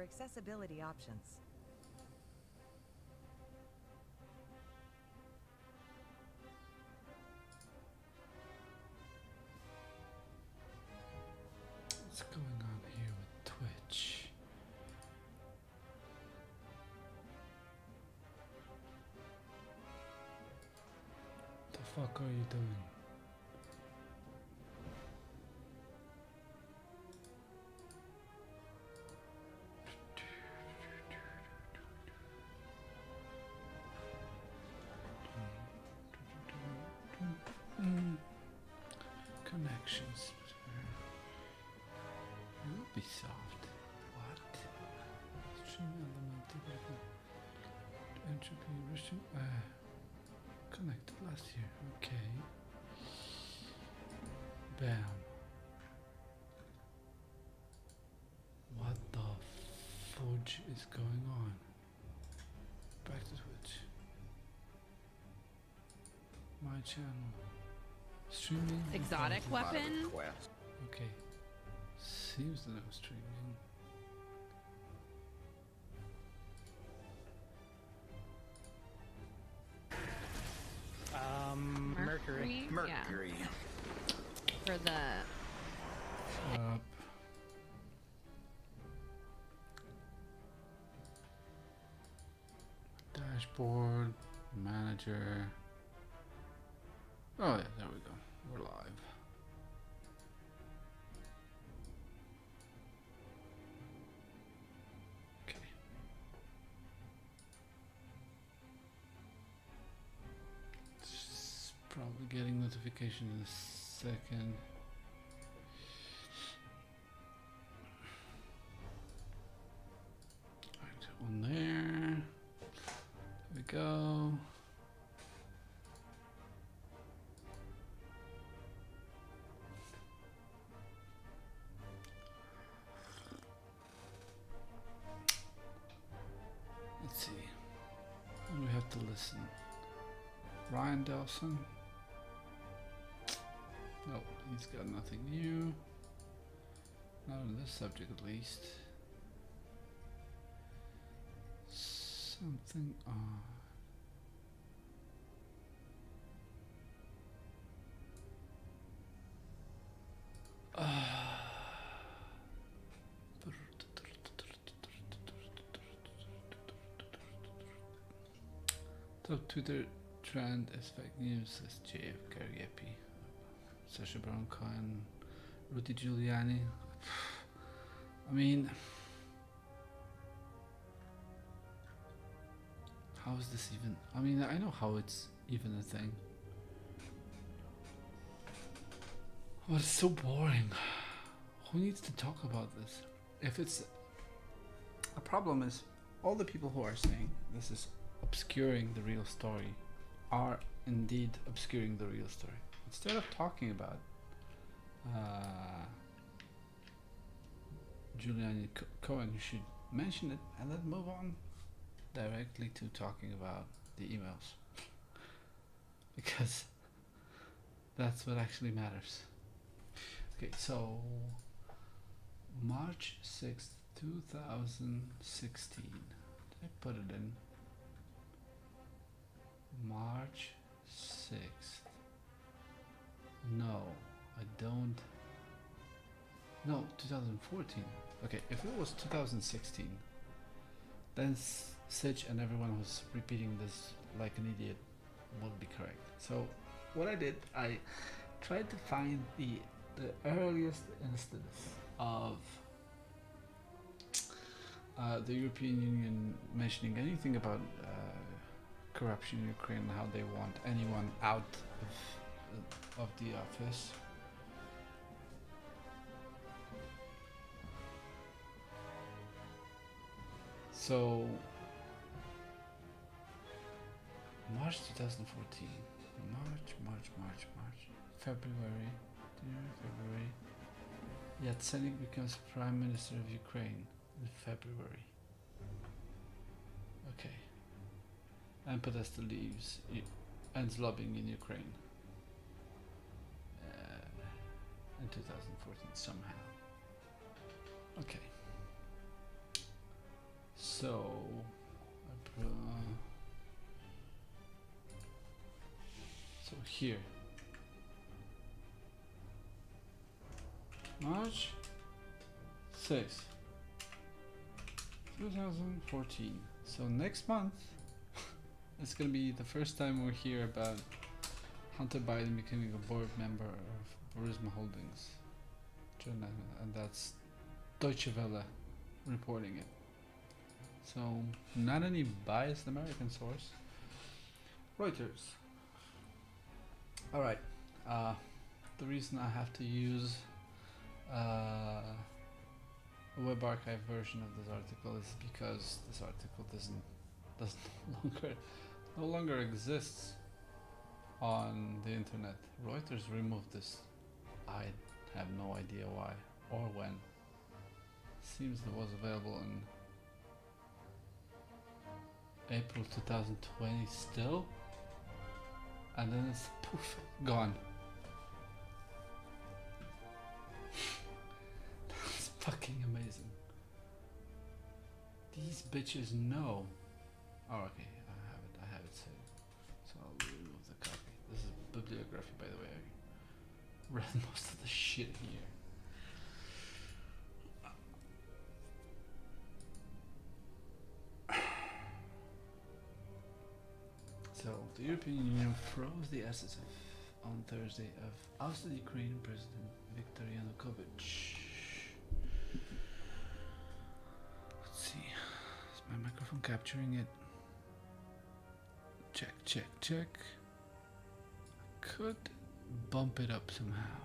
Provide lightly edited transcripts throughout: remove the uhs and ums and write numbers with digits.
for accessibility options. What's going on here with Twitch? The fuck are you doing? Connections. Ubisoft. What? Stream element. Entropy restriction. Connected last year. Okay. Bam. What the fudge is going on? Back to Twitch. My channel. Streaming. Exotic weapon? Okay. Seems that I'm streaming. Mercury? Mercury. Yeah. For the... Up. Dashboard. Manager. Oh yeah, there we go. We're live. Okay. Just probably getting notification in a second. Right, on there. There we go. Let's see. What do we have to listen? Ryan Dawson? Nope, he's got nothing new. Not on this subject at least. Something odd. Top Twitter trend is fake news, says JF Gariepi. Sacha Baron Cohen, Rudy Giuliani. I mean, how is this even? I mean, I know how it's even a thing. Oh, it's so boring. Who needs to talk about this? If it's a problem, is all the people who are saying this is obscuring the real story are indeed obscuring the real story. Instead of talking about Giuliani Cohen, you should mention it and then move on directly to talking about the emails. Because that's what actually matters. Okay, so March 6th, 2016. Did I put it in? March 6th. No, I don't. No, 2014. Okay, if it was 2016, then Sitch and everyone who's repeating this like an idiot would be correct. So what I did, I tried to find the earliest instance of the European Union mentioning anything about corruption in Ukraine and how they want anyone out of the office. So March 2014, March, February, February. Yatsenyuk becomes Prime Minister of Ukraine in February. Okay. And Podesta leaves, ends lobbying in Ukraine in 2014 somehow. Okay. So, so here, March 6th, 2014. So next month, it's gonna be the first time we'll hear about Hunter Biden becoming a board member of Burisma Holdings, and that's Deutsche Welle reporting it. So not any biased American source. Reuters. All right. The reason I have to use a web archive version of this article is because this article no longer exists on the internet. Reuters removed this. I have no idea why or when. Seems it was available in April 2020 still, and then it's poof, gone. That's fucking amazing. These bitches know. Oh, okay, I have it saved. So I'll remove the copy. This is bibliography, by the way. I read most of the shit here. So, the European Union froze the assets on Thursday of ousted Ukrainian President Viktor Yanukovych. Let's see, is my microphone capturing it? Check, check, check. Could bump it up somehow.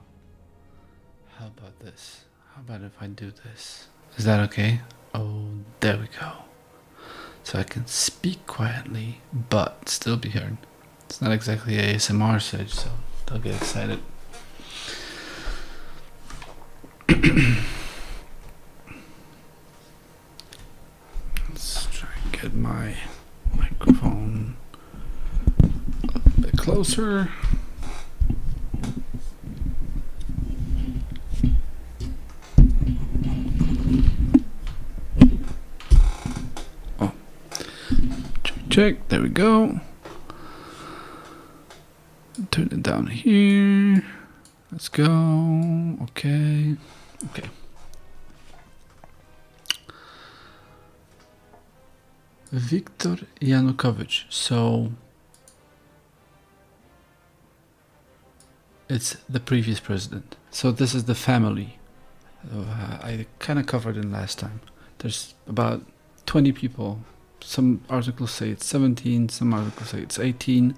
How about this? How about if I do this? Is that okay? Oh, there we go. So I can speak quietly, but still be heard. It's not exactly ASMR Sage, so don't get excited. Let's try and get my microphone a bit closer. Check, there we go. Turn it down here. Let's go. Okay. Okay. Viktor Yanukovych. So it's the previous president. So this is the family. I kind of covered it last time. There's about 20 people. Some articles say it's 17, some articles say it's 18.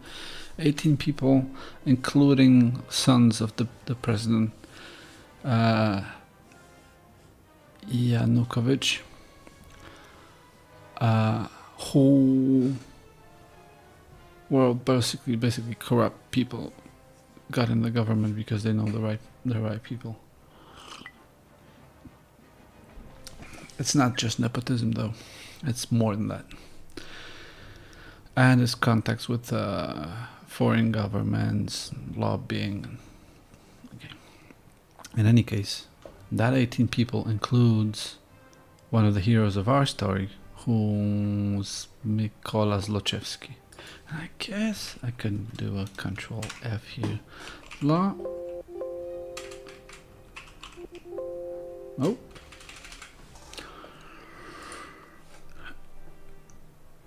18 people, including sons of the president, Yanukovych, who were basically corrupt people, got in the government because they know the right people. It's not just nepotism, though. It's more than that. And it's contacts with foreign governments, lobbying. Okay. In any case, that 18 people includes one of the heroes of our story, who's Mykola Zlochevsky. I guess I could do a Control F here. Oh.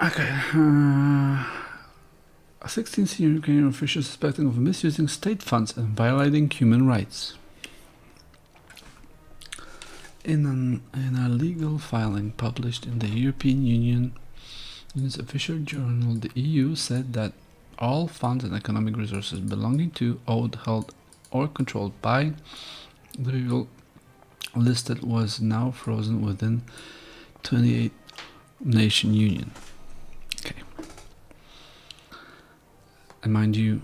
Okay. A 16 senior Ukrainian official suspected of misusing state funds and violating human rights. In a legal filing published in the European Union's official journal, the EU said that all funds and economic resources belonging to, owned, held, or controlled by the people listed was now frozen within 28 nation union. Okay. And mind you,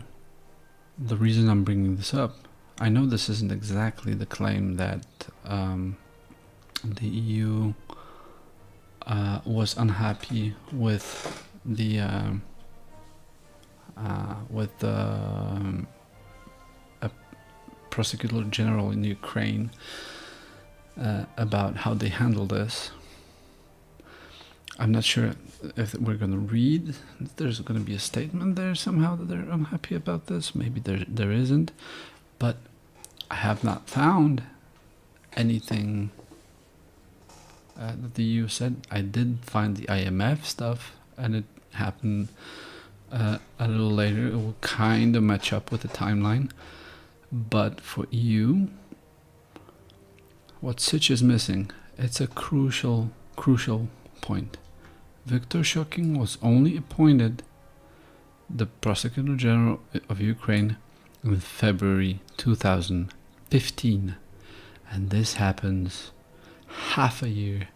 the reason I'm bringing this up, I know this isn't exactly the claim that the EU was unhappy with the prosecutor general in Ukraine about how they handle this. I'm not sure if we're going to read. There's going to be a statement there somehow that they're unhappy about this. Maybe there isn't. But I have not found anything that the EU said. I did find the IMF stuff, and it happened a little later. It will kind of match up with the timeline. But for EU, what Sitch is missing, it's a crucial point. Viktor Shokin was only appointed the Prosecutor General of Ukraine in February 2015. And this happens half a year,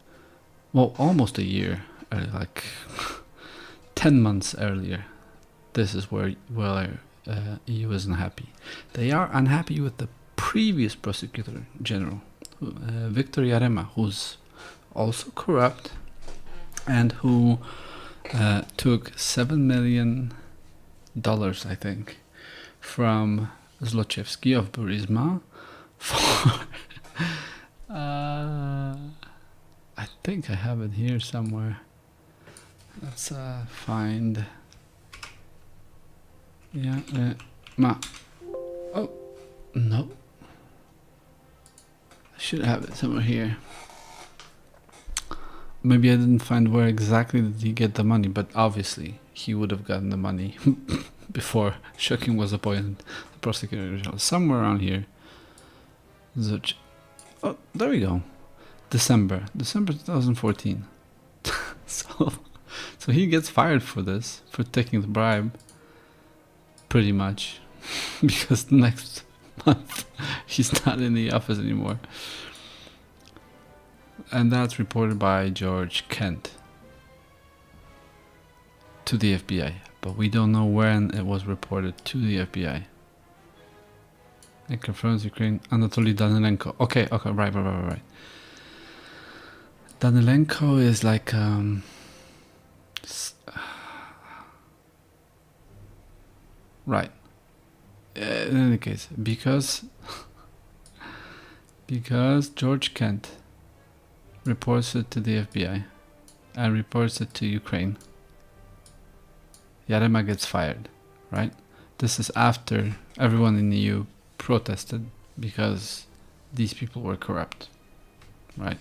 well, almost a year, like 10 months earlier. This is where EU isn't happy. They are unhappy with the previous Prosecutor General, Viktor Yarema, who's also corrupt and who took $7 million, I think, from Zlochevsky of Burisma for I think I have it here somewhere. Let's find. Yeah, oh, no. I should have it somewhere here. Maybe I didn't find where exactly did he get the money, but obviously he would have gotten the money before Shokin was appointed the prosecutor general. Somewhere around here. Oh, there we go. December 2014. so he gets fired for this, for taking the bribe. Pretty much. Because next month he's not in the office anymore. And that's reported by George Kent to the FBI. But we don't know when it was reported to the FBI. It confirms Ukraine. Anatoly Danilenko. Okay, right. Danilenko is like right. In any case, because George Kent reports it to the FBI and reports it to Ukraine, Yarema gets fired, right? This is after everyone in the EU protested because these people were corrupt, right?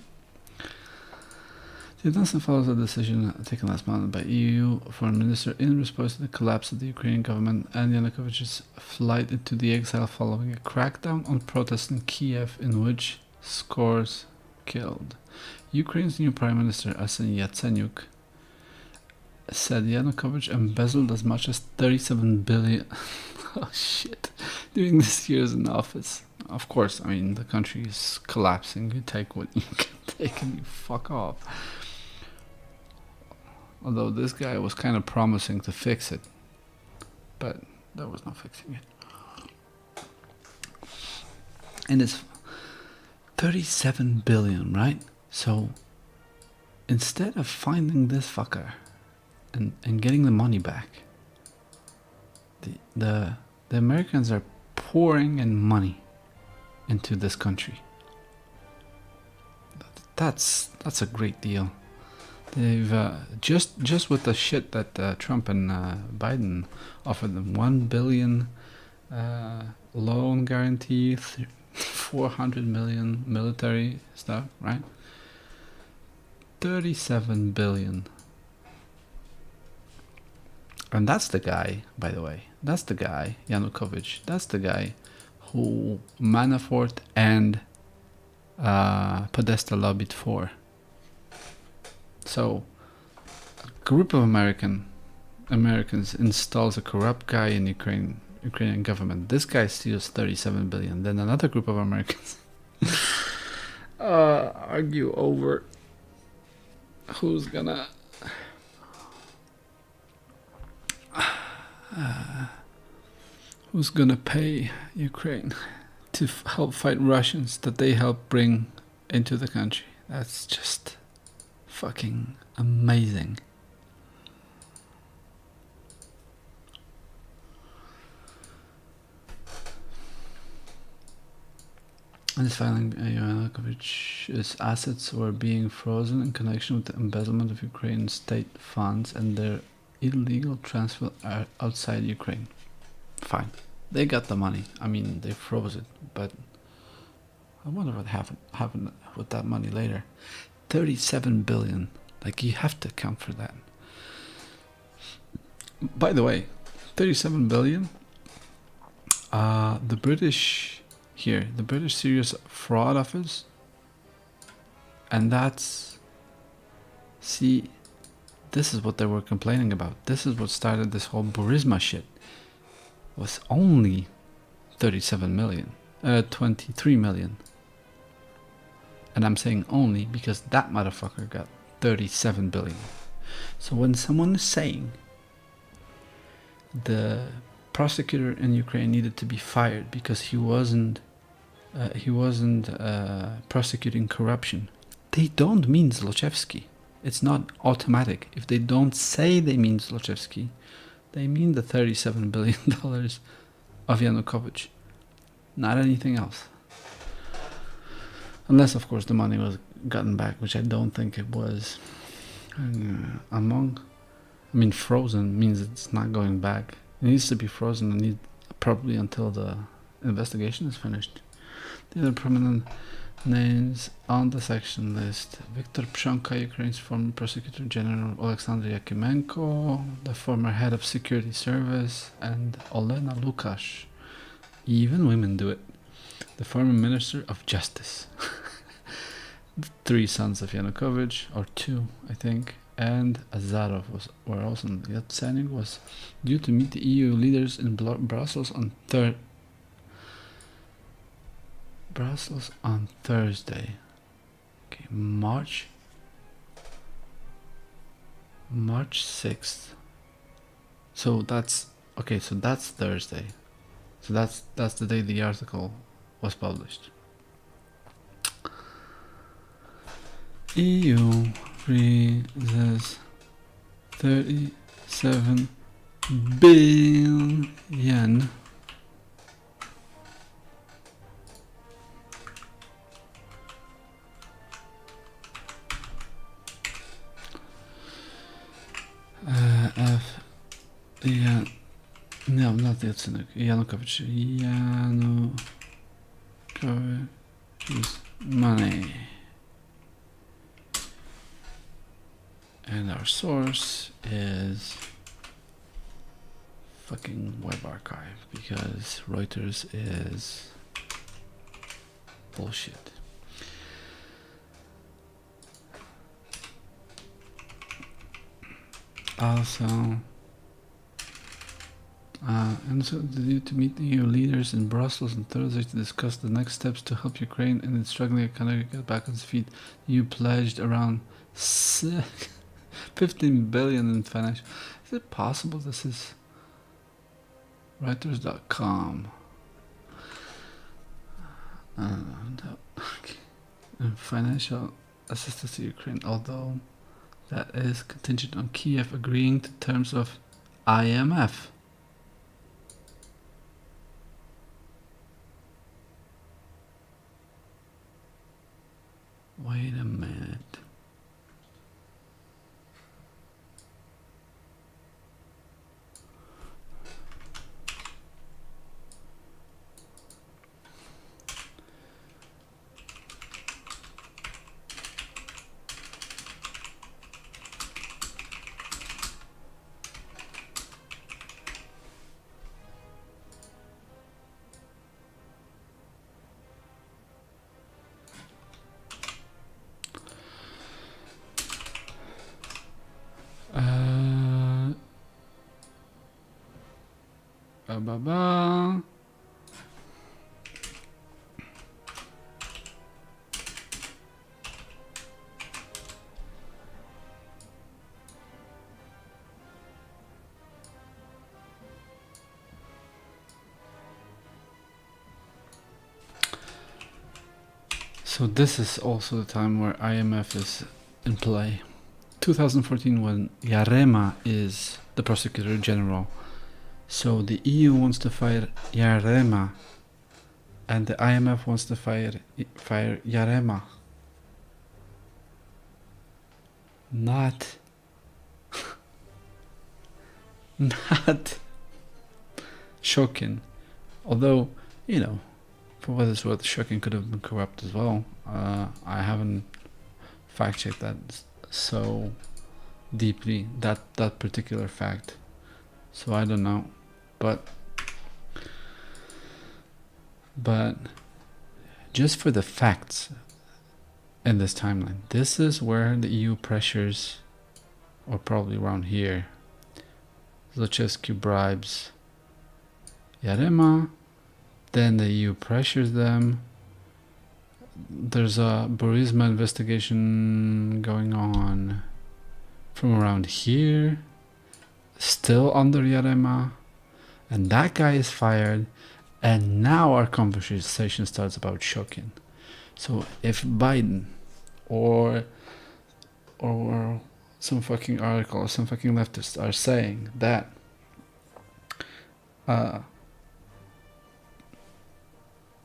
The announcement follows a decision taken last month by EU foreign minister in response to the collapse of the Ukrainian government and Yanukovych's flight into the exile following a crackdown on protests in Kiev in which scores killed. Ukraine's new Prime Minister Arsen Yatsenyuk said Yanukovych embezzled as much as 37 billion oh shit during this years in office. Of course, I mean, the country is collapsing. You take what you can take and you fuck off. Although this guy was kind of promising to fix it, but there was no fixing it. And it's 37 billion, right? So instead of finding this fucker and getting the money back, the Americans are pouring in money into this country. That's a great deal. They've just with the shit that Trump and Biden offered them, $1 billion loan guarantee, 400 million military stuff, right? 37 billion. And that's the guy, by the way. That's the guy, Yanukovych. That's the guy who Manafort and Podesta lobbied for. So, a group of Americans installs a corrupt guy in Ukrainian government. This guy steals 37 billion. Then another group of Americans argue over who's gonna pay Ukraine to help fight Russians that they help bring into the country. That's just fucking amazing. In this filing, Yanukovych's assets were being frozen in connection with the embezzlement of Ukraine state funds and their illegal transfer outside Ukraine. Fine. They got the money. I mean, they froze it, but I wonder what happened with that money later. 37 billion. Like, you have to account for that. By the way, 37 billion. The British Serious Fraud Office, and this is what they were complaining about. This is what started this whole Burisma shit. Was only 23 million. And I'm saying only because that motherfucker got 37 billion. So when someone is saying the prosecutor in Ukraine needed to be fired because he wasn't prosecuting corruption, they don't mean Zlochevsky. It's not automatic. If they don't say they mean Zlochevsky, they mean the $37 billion of Yanukovych, not anything else. Unless, of course, the money was gotten back, which I don't think it was. Frozen means it's not going back. It needs to be frozen and probably until the investigation is finished. The other prominent names on the section list: Viktor Pshonka, Ukraine's former Prosecutor General, Alexander Yakimenko, the former head of Security Service, and Olena Lukash. Even women do it. The former Minister of Justice. The three sons of Yanukovych, or two, I think, and Azarov were also. Yatsenyuk was due to meet the EU leaders in Brussels on Thursday. Okay, March 6th. So that's Thursday. So that's the day the article was published. EU freezes 37 billion no, not Yatsenyuk. Yanukovych. Yanukovych's money. And our source is fucking Web Archive, because Reuters is bullshit. Also, and so due to meet the EU leaders in Brussels on Thursday to discuss the next steps to help Ukraine and its struggling economy get back on its feet. The EU pledged around 15 billion in financial. Is it possible this is Reuters.com? And financial assistance to Ukraine, although that is contingent on Kiev agreeing to terms of IMF. Wait a minute. So this is also the time where IMF is in play. 2014, when Yarema is the Prosecutor General. So the EU wants to fire Yarema and the IMF wants to fire Yarema. Not not Shokin. Although, you know, for what it's worth, Shokin could have been corrupt as well. I haven't fact checked that so deeply, that particular fact. So I don't know. But just for the facts in this timeline, this is where the EU pressures, or probably around here, Zlochevsky bribes Yarema, then the EU pressures them. There's a Burisma investigation going on from around here, still under Yarema, and that guy is fired, and now our conversation starts about Shokin. So if Biden or some fucking article or some fucking leftists are saying that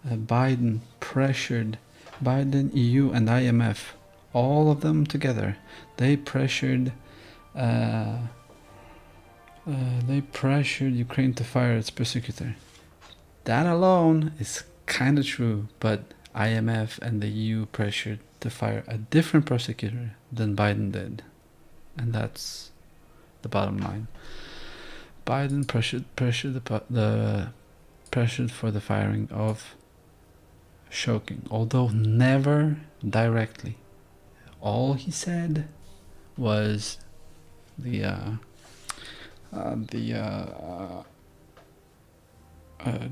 Biden pressured, Biden, EU and IMF, all of them together, they pressured Ukraine to fire its prosecutor. That alone is kind of true, but IMF and the EU pressured to fire a different prosecutor than Biden did, and that's the bottom line. Biden pressured for the firing of Shokin, although never directly. All he said was the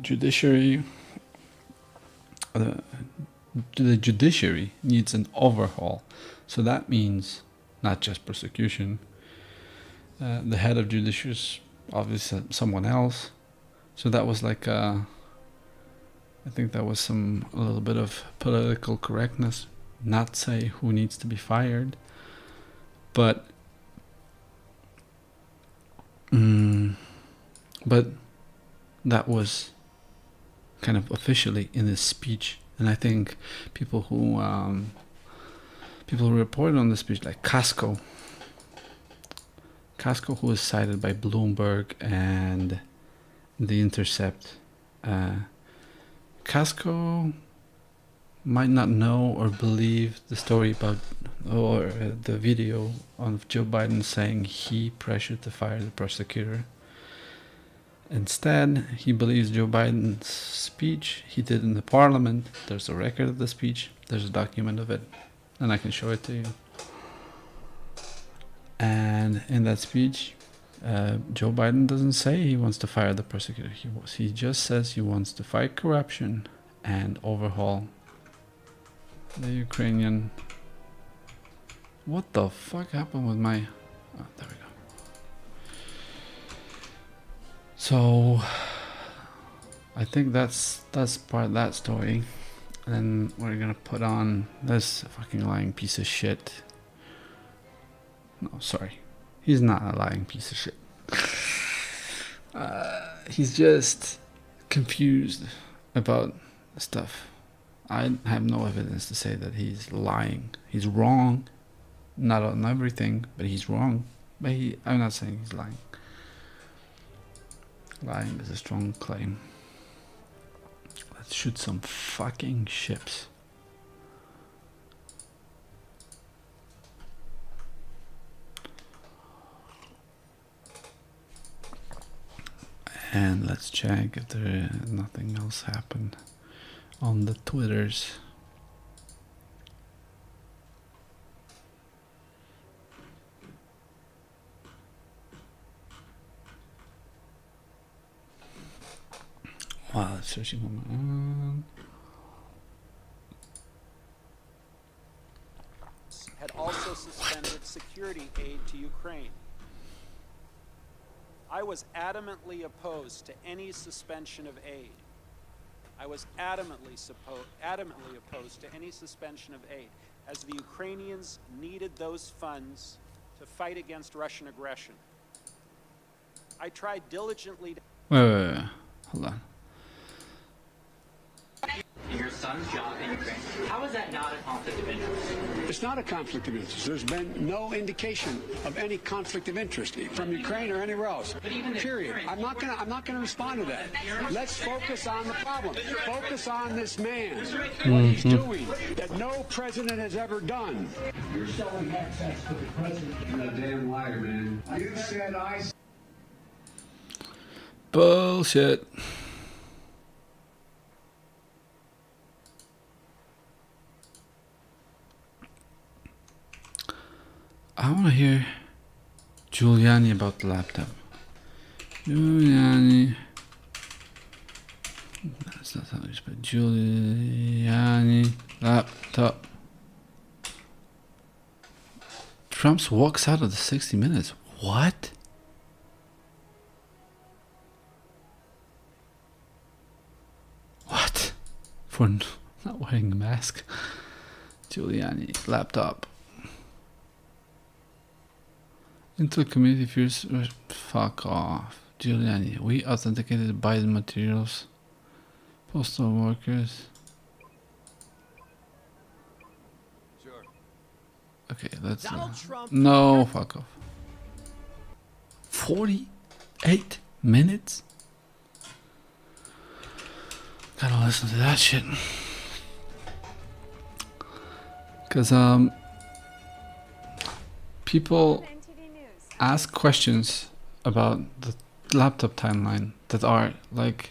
judiciary. The judiciary needs an overhaul, so that means not just prosecution. The head of judiciary is obviously someone else, so that was like I think that was a little bit of political correctness, not say who needs to be fired, but that was kind of officially in his speech. And I think people who reported on the speech, like Casco, who is cited by Bloomberg and The Intercept, Casco might not know or believe the story about, or the video of Joe Biden saying he pressured to fire the prosecutor. Instead, he believes Joe Biden's speech he did in the parliament. There's a record of the speech, there's a document of it, and I can show it to you. And in that speech, Joe Biden doesn't say he wants to fire the prosecutor. He just says he wants to fight corruption and overhaul the Ukrainian. What the fuck happened with my? Oh, there we go. So I think that's part of that story. And we're gonna put on this fucking lying piece of shit. No, sorry. He's not a lying piece of shit. He's just confused about stuff. I have no evidence to say that he's lying. He's wrong. Not on everything, but he's wrong. But I'm not saying he's lying. Lying is a strong claim. Let's shoot some fucking ships. And let's check if there nothing else happened on the Twitters. Wow, it's searching on my own. Had also suspended security aid to Ukraine. I was adamantly opposed to any suspension of aid. I was adamantly opposed to any suspension of aid, as the Ukrainians needed those funds to fight against Russian aggression. I tried diligently to... Wait. Hold on. on his job in Ukraine. How is that not a conflict of interest? It's not a conflict of interest. There's been no indication of any conflict of interest from Ukraine or anywhere else. Period. I'm not gonna respond to that. Let's focus on the problem. Focus on this man. What he's doing that no president has ever done. You're selling access to the president. You're a damn liar, man. You said I. Bullshit. I want to hear Giuliani about the laptop. Giuliani. That's not how you spell Giuliani laptop. Trump walks out of the 60 Minutes. What? What? For not wearing a mask? Giuliani laptop. Intel community fears. Fuck off. Giuliani. We authenticated Biden materials. Postal workers. Sure. Okay, let's. Donald Trump. No, fuck off. 48 minutes? Gotta listen to that shit. Because, people ask questions about the laptop timeline that are like,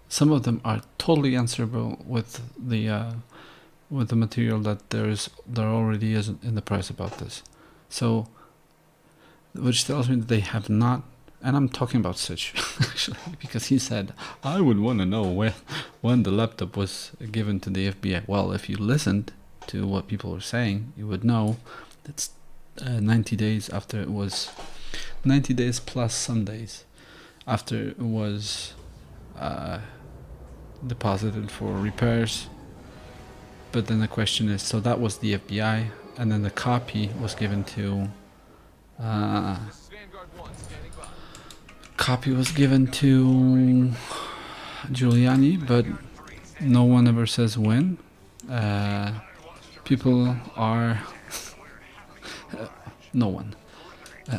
some of them are totally answerable with the material that there already is in the press about this. So, which tells me that they have not, and I'm talking about Sitch actually, because he said I would want to know when the laptop was given to the FBI. Well, if you listened to what people were saying, you would know it's 90 days after it was, 90 days plus some days after it was deposited for repairs. But then the question is, so that was the FBI, and then the copy was given to Giuliani, but no one ever says when. People are no one.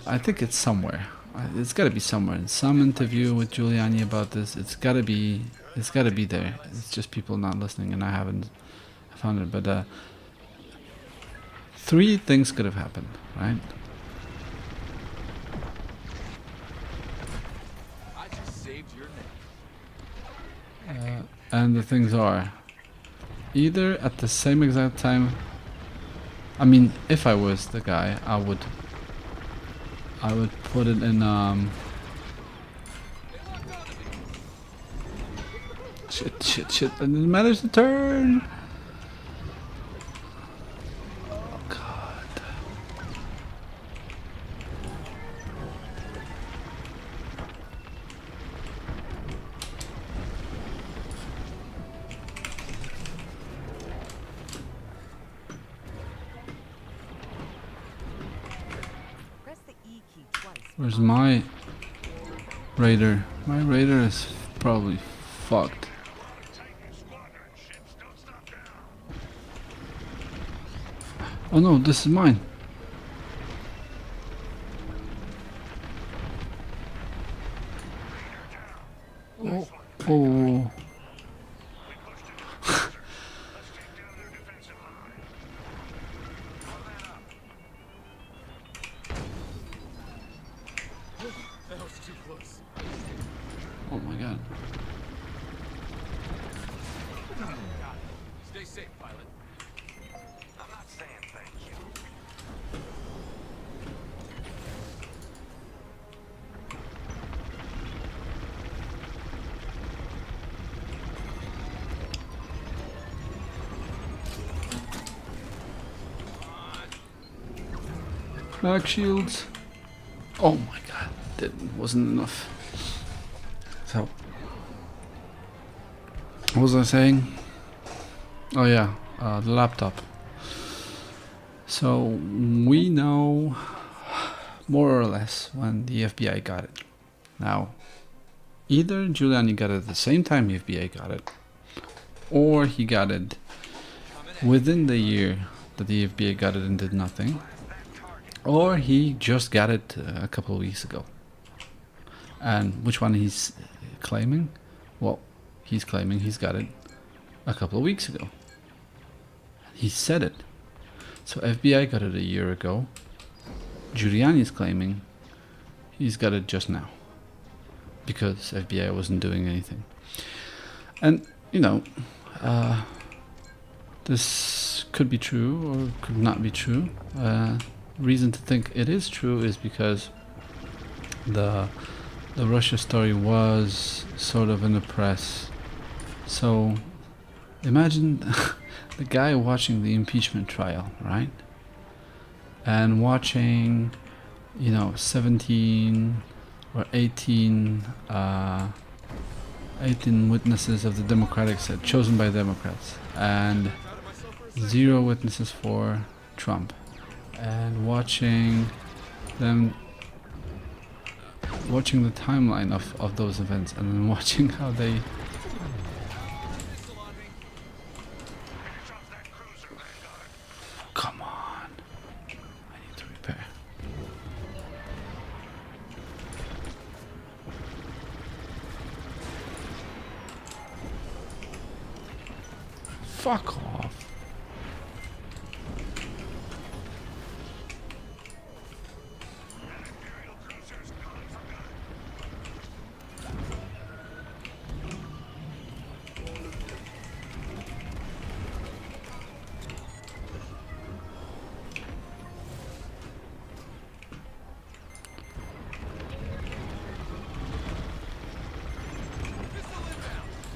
I think it's somewhere. It's got to be somewhere in some interview with Giuliani about this. It's got to be there. It's just people not listening, and I haven't found it. But 3 things could have happened, right? I just saved your name. And the things are either at the same exact time. I mean, if I was the guy, I would put it in shit, and it matters to turn. Oh god. Where's my radar? My radar is probably fucked. Oh no, this is mine. Oh. Oh. That was too close. Oh my god. Stay safe, pilot. I'm not saying thank you. Back shields. Oh my god, that wasn't enough. So, what was I saying? Oh yeah, the laptop. So we know more or less when the FBI got it. Now, either Giuliani got it at the same time the FBI got it, or he got it within the year that the FBI got it and did nothing, or he just got it a couple of weeks ago. And which one he's claiming? Well, he's claiming he's got it a couple of weeks ago. He said it. So FBI got it a year ago. Giuliani is claiming he's got it just now because FBI wasn't doing anything. And you know, this could be true or could not be true. Reason to think it is true is because the Russia story was sort of in the press. So imagine the guy watching the impeachment trial, right? And watching, you know, 17 or 18 witnesses of the Democratic side chosen by Democrats, and 0 witnesses for Trump, and watching the timeline of those events, and then watching how they come on, I need to repair. Fuck off.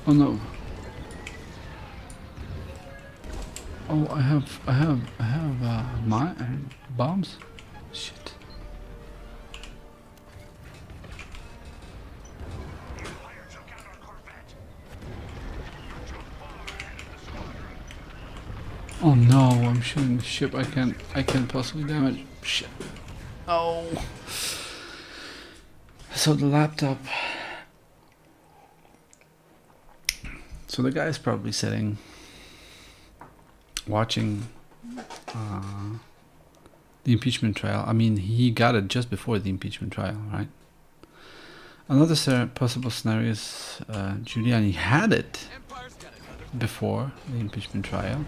Oh no. Oh, I have my bombs. Shit. Oh no, I'm shooting the ship. I can't possibly damage. Shit. Oh. So the laptop. So the guy's probably sitting, watching the impeachment trial. I mean, he got it just before the impeachment trial, right? Another possible scenario is Giuliani had it before the impeachment trial,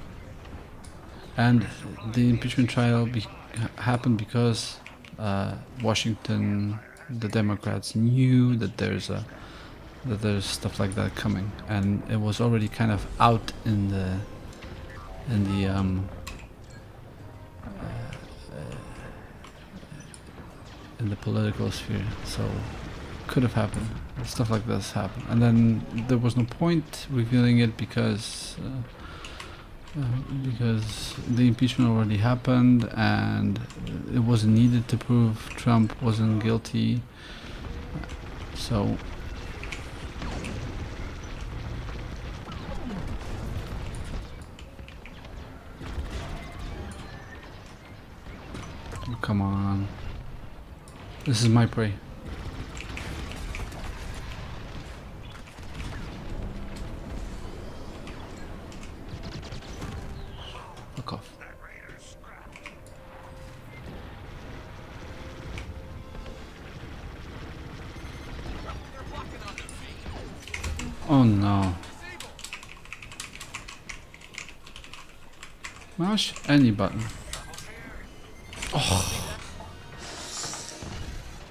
and the impeachment trial happened because Washington, the Democrats knew that there's stuff like that coming, and it was already kind of out in the political sphere, so could have happened. Stuff like this happened, and then there was no point revealing it because the impeachment already happened, and it wasn't needed to prove Trump wasn't guilty. So. Come on. This is my prey. Fuck off. Oh no. Mash any button. Oh.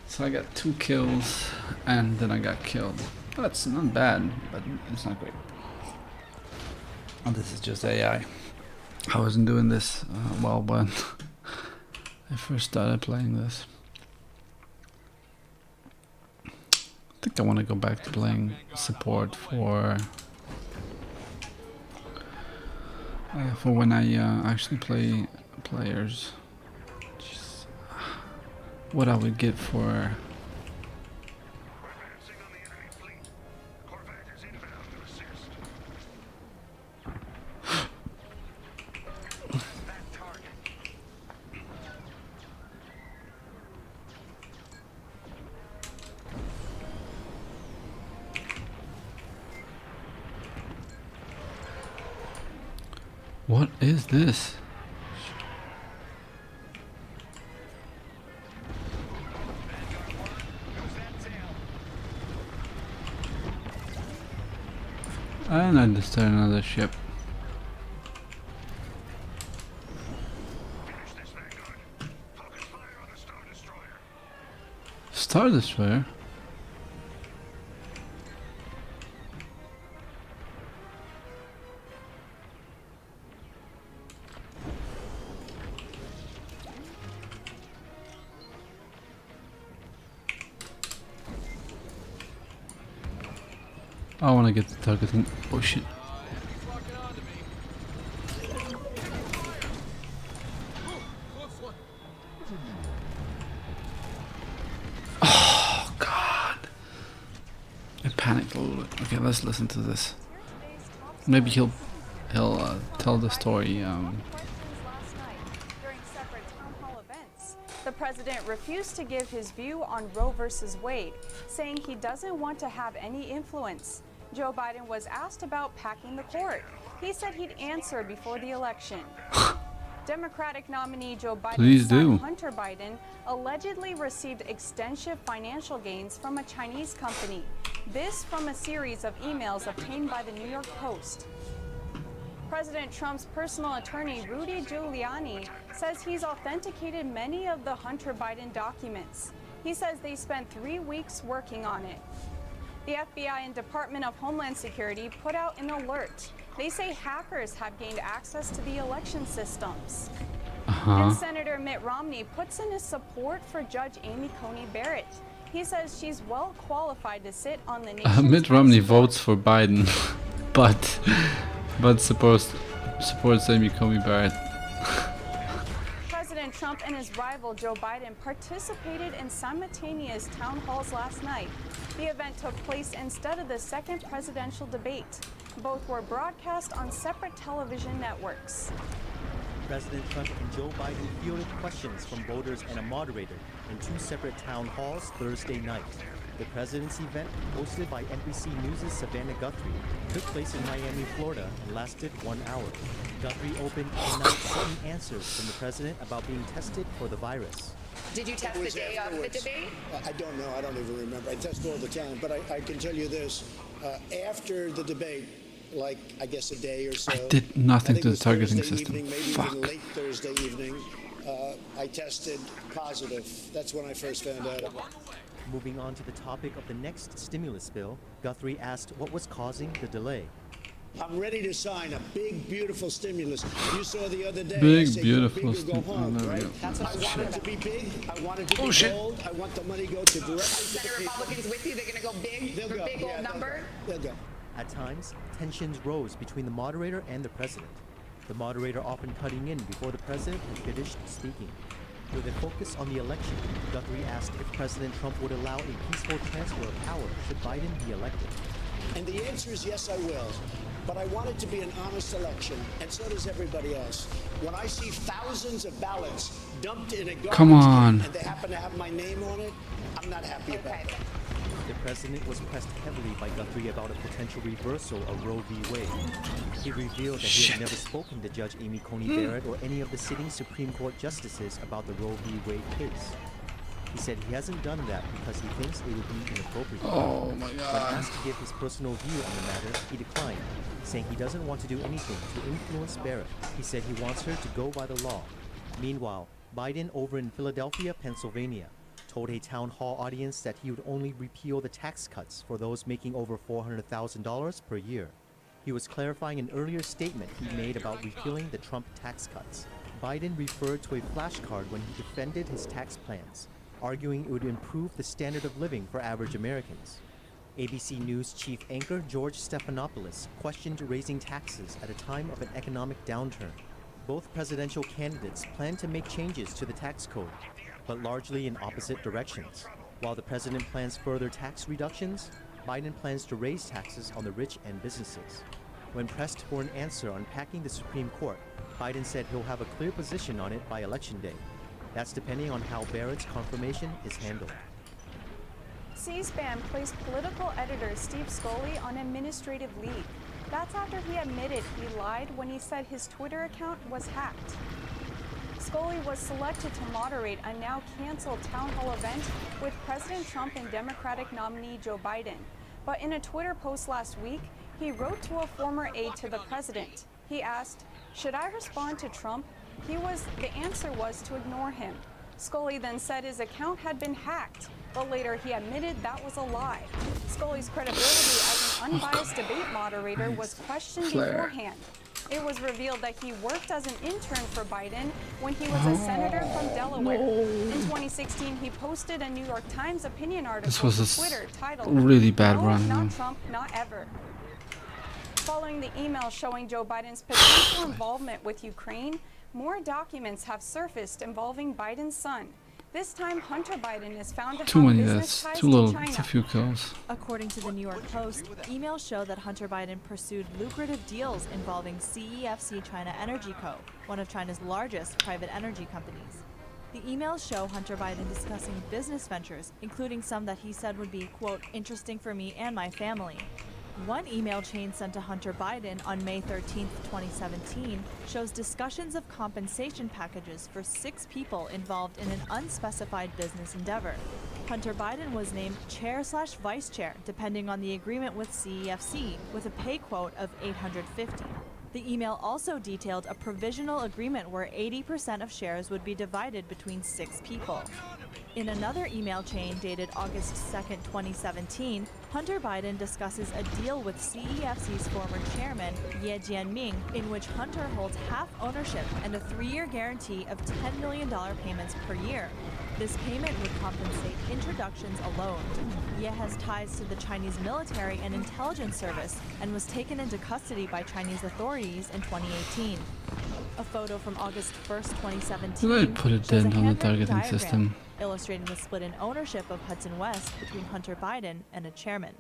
So I got 2 kills and then I got killed. That's not bad, but it's not great. Oh, this is just AI. I wasn't doing this well when I first started playing this. I think I want to go back to playing support for when I actually play players. What I would get for What is this? And I just started another ship. Star Destroyer? I want to get the targeting. Oh shit. He's locking onto me. Ooh, close one. Oh god. I panicked a little bit. Okay, let's listen to this. Maybe he'll tell the story. During separate town hall events, the president refused to give his view on Roe versus Wade, saying he doesn't want to have any influence. Joe Biden was asked about packing the court. He said he'd answer before the election. Democratic nominee Joe Please Biden's do. son Hunter Biden allegedly received extensive financial gains from a Chinese company. This from a series of emails obtained by the New York Post. President Trump's personal attorney, Rudy Giuliani, says he's authenticated many of the Hunter Biden documents. He says they spent 3 weeks working on it. The FBI and Department of Homeland Security put out an alert. They say hackers have gained access to the election systems. And Senator Mitt Romney puts in his support for Judge Amy Coney Barrett. He says she's well qualified to sit on the nation's Mitt Romney highest court. votes for Biden, but supports Amy Coney Barrett. President Trump and his rival Joe Biden participated in simultaneous town halls last night. The event took place instead of the second presidential debate. Both were broadcast on separate television networks. President Trump and Joe Biden fielded questions from voters and a moderator in 2 separate town halls Thursday night. The president's event, hosted by NBC News' Savannah Guthrie, took place in Miami, Florida, and lasted 1 hour. Guthrie opened the night seeking answers from the president about being tested for the virus. Did you test the day of the debate? I don't know. I don't even remember. I test all the time. But I can tell you this. After the debate, like, I guess a day or so. I did nothing I think to it the was targeting Thursday system. evening, maybe Fuck. even late Thursday evening. I tested positive. That's when I first found out. Moving on to the topic of the next stimulus bill, Guthrie asked what was causing the delay. I'm ready to sign a big, beautiful stimulus. You saw the other day. I Big, said, beautiful go big or go stim- home, oh, there we right? go. That's what I I want wanted it to be big. I want it to Oh, be shit. bold. I want the money go to directly to Senate the people. Republicans with you, they're going to go big, They'll for go. big Yeah, old they'll number. go. They'll go. At times, tensions rose between the moderator and the president, the moderator often cutting in before the president had finished speaking. With a focus on the election, Guthrie asked if President Trump would allow a peaceful transfer of power should Biden be elected. And the answer is yes, I will. But I want it to be an honest election, and so does everybody else. When I see thousands of ballots dumped in a garbage Come on. can and they happen to have my name on it, I'm not happy about it. The president was pressed heavily by Guthrie about a potential reversal of Roe v. Wade. He revealed that he had never spoken to Judge Amy Coney Barrett or any of the sitting Supreme Court justices about the Roe v. Wade case. He said he hasn't done that because he thinks it would be inappropriate. Oh my When god. asked to give his personal view on the matter, he declined, saying he doesn't want to do anything to influence Barrett. He said he wants her to go by the law. Meanwhile, Biden over in Philadelphia, Pennsylvania, told a town hall audience that he would only repeal the tax cuts for those making over $400,000 per year. He was clarifying an earlier statement he made about repealing the Trump tax cuts. Biden referred to a flashcard when he defended his tax plans, arguing it would improve the standard of living for average Americans. ABC News chief anchor George Stephanopoulos questioned raising taxes at a time of an economic downturn. Both presidential candidates plan to make changes to the tax code, but largely in opposite directions. While the president plans further tax reductions, Biden plans to raise taxes on the rich and businesses. When pressed for an answer on packing the Supreme Court, Biden said he'll have a clear position on it by Election Day. That's depending on how Barrett's confirmation is handled. C-SPAN placed political editor Steve Scully on administrative leave. That's after he admitted he lied when he said his Twitter account was hacked. Scully was selected to moderate a now canceled town hall event with President Trump and Democratic nominee Joe Biden. But in a Twitter post last week, he wrote to a former aide to the president. He asked, "Should I respond to Trump?" The answer was to ignore him. Scully then said his account had been hacked, but later he admitted that was a lie. Scully's credibility as an unbiased debate moderator was questioned beforehand. It was revealed that he worked as an intern for Biden when he was a senator from Delaware. In 2016, he posted a New York Times opinion article to Twitter titled, really bad "No, run. not Trump, not ever." Following the email showing Joe Biden's potential involvement with Ukraine, more documents have surfaced involving Biden's son. This time, Hunter Biden is found to Too have many business deaths. ties Too to little. China. It's a few kills. According to the New York Post, emails show that Hunter Biden pursued lucrative deals involving CEFC China Energy Co., one of China's largest private energy companies. The emails show Hunter Biden discussing business ventures, including some that he said would be, quote, interesting for me and my family. One email chain sent to Hunter Biden on May 13, 2017, shows discussions of compensation packages for 6 people involved in an unspecified business endeavor. Hunter Biden was named chair/vice chair, depending on the agreement with CEFC, with a pay quote of $850. The email also detailed a provisional agreement where 80% of shares would be divided between 6 people. In another email chain dated August 2, 2017, Hunter Biden discusses a deal with CEFC's former chairman, Ye Jianming, in which Hunter holds half ownership and a 3-year guarantee of $10 million payments per year. This payment would compensate introductions alone. Ye has ties to the Chinese military and intelligence service and was taken into custody by Chinese authorities in 2018. A photo from August 1, 2017 Did I put it shows a then on the handwritten targeting diagram system? illustrating the split in ownership of Hudson West between Hunter Biden and a chairman.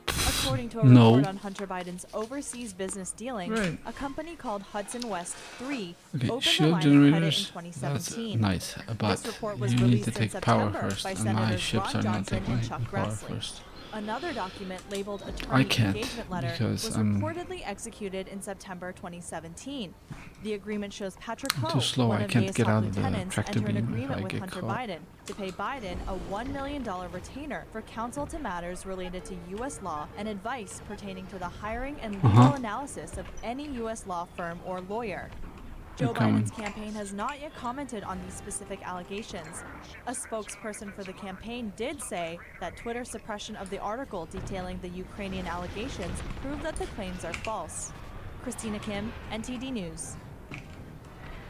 According to a report on Hunter Biden's overseas business dealings, a company called Hudson West 3 opened a line of credit in 2017. That's nice, but This report was you need released to in take power September first, by and my Senators ships Ron are not Johnson taking and Chuck power Grassley. first. Another document labeled I Attorney can't, Engagement Letter because was I'm reportedly executed in September 2017. The agreement shows Patrick I'm Ho, too slow, one I of can't Ye's get top out of the lieutenants, tractor entered an beam if agreement I with get Hunter caught. Biden to pay Biden a $1 million retainer for counsel to matters related to U.S. law and advice pertaining to the hiring and legal analysis of any U.S. law firm or lawyer. Joe Biden's campaign has not yet commented on these specific allegations. A spokesperson for the campaign did say that Twitter suppression of the article detailing the Ukrainian allegations proved that the claims are false. Christina Kim, NTD News.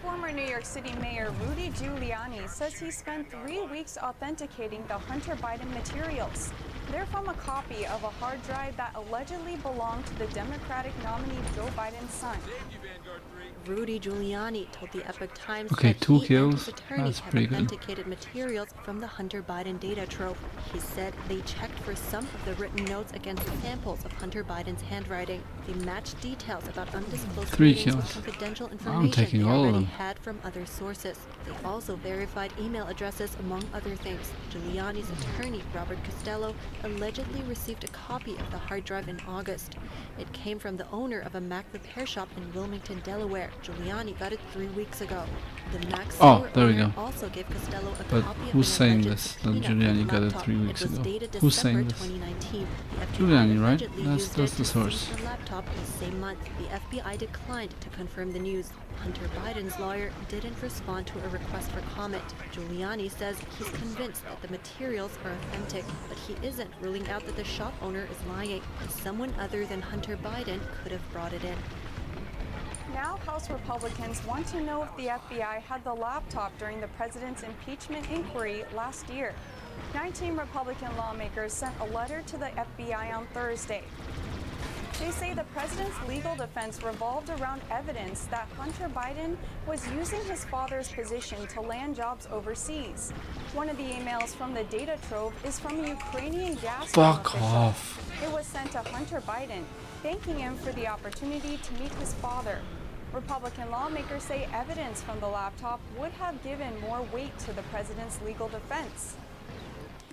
Former New York City Mayor Rudy Giuliani says he spent 3 weeks authenticating the Hunter Biden materials. They're from a copy of a hard drive that allegedly belonged to the Democratic nominee Joe Biden's son. Rudy Giuliani told the Epoch Times Okay, that 2 he and kills. his attorney That's have pretty good. authenticated materials from the Hunter Biden data trove. He said they checked for some of the written notes against samples of Hunter Biden's handwriting. They matched details about undisclosed 3 meetings with kills. confidential I'm information taking they all of already them. had from other sources. They also verified email addresses, among other things. Giuliani's attorney, Robert Costello, allegedly received a copy of the hard drive in August. It came from the owner of a Mac repair shop in Wilmington, Delaware. Giuliani got it 3 weeks ago. The Mac store there we owner go. also gave Costello a But copy who's of an saying alleged this? That subpoena for Giuliani the got it laptop. 3 weeks It was ago. dated Who's December saying this? 2019. The FBI Giuliani, right? allegedly That's used it the to source. seize the laptop the same month. The FBI declined to confirm the news. Hunter Biden's lawyer didn't respond to a request for comment. Giuliani says he's convinced that the materials are authentic, but he isn't ruling out that the shop owner is lying, and someone other than Hunter Biden could have brought it in. Now, House Republicans want to know if the FBI had the laptop during the president's impeachment inquiry last year. 19 Republican lawmakers sent a letter to the FBI on Thursday. They say the president's legal defense revolved around evidence that Hunter Biden was using his father's position to land jobs overseas. One of the emails from the data trove is from a Ukrainian gas official. Off. It was sent to Hunter Biden, thanking him for the opportunity to meet his father. Republican lawmakers say evidence from the laptop would have given more weight to the president's legal defense.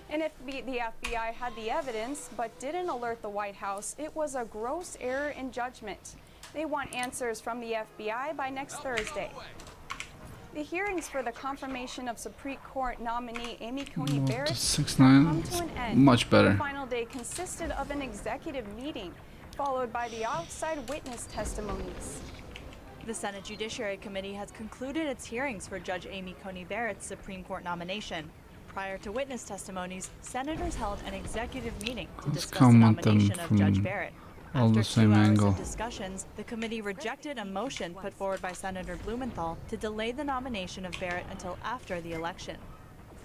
And if the FBI had the evidence but didn't alert the White House, it was a gross error in judgment. They want answers from the FBI by next Thursday. The hearings for the confirmation of Supreme Court nominee Amy Coney Barrett have 6-9. come to an end. Much better. The final day consisted of an executive meeting, followed by the outside witness testimonies. The Senate Judiciary Committee has concluded its hearings for Judge Amy Coney Barrett's Supreme Court nomination. Prior to witness testimonies, senators held an executive meeting to discuss the nomination of Judge Barrett. After 2 hours of discussions, the committee rejected a motion put forward by Senator Blumenthal to delay the nomination of Barrett until after the election.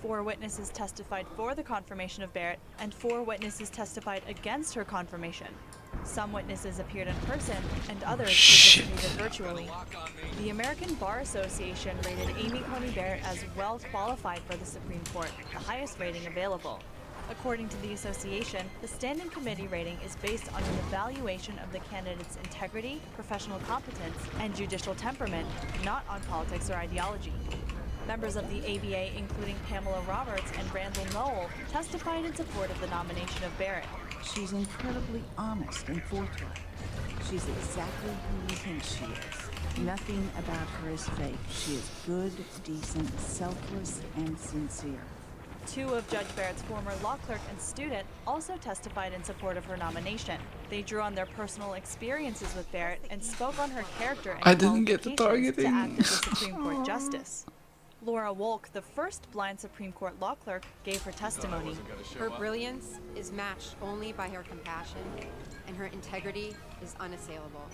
4 witnesses testified for the confirmation of Barrett, and 4 witnesses testified against her confirmation. Some witnesses appeared in person, and others participated virtually. The American Bar Association rated Amy Coney Barrett as well qualified for the Supreme Court, the highest rating available. According to the association, the standing committee rating is based on an evaluation of the candidate's integrity, professional competence, and judicial temperament, not on politics or ideology. Members of the ABA, including Pamela Roberts and Randall Knoll, testified in support of the nomination of Barrett. She's incredibly honest and forthright. She's exactly who you think she is. Nothing about her is fake. She is good, decent, selfless, and sincere. 2 of Judge Barrett's former law clerk and student also testified in support of her nomination. They drew on their personal experiences with Barrett and spoke on her character and qualifications to act as a Supreme Court justice. Laura Wolk, the first blind Supreme Court law clerk, gave her testimony. Her brilliance is matched only by her compassion, and her integrity is unassailable.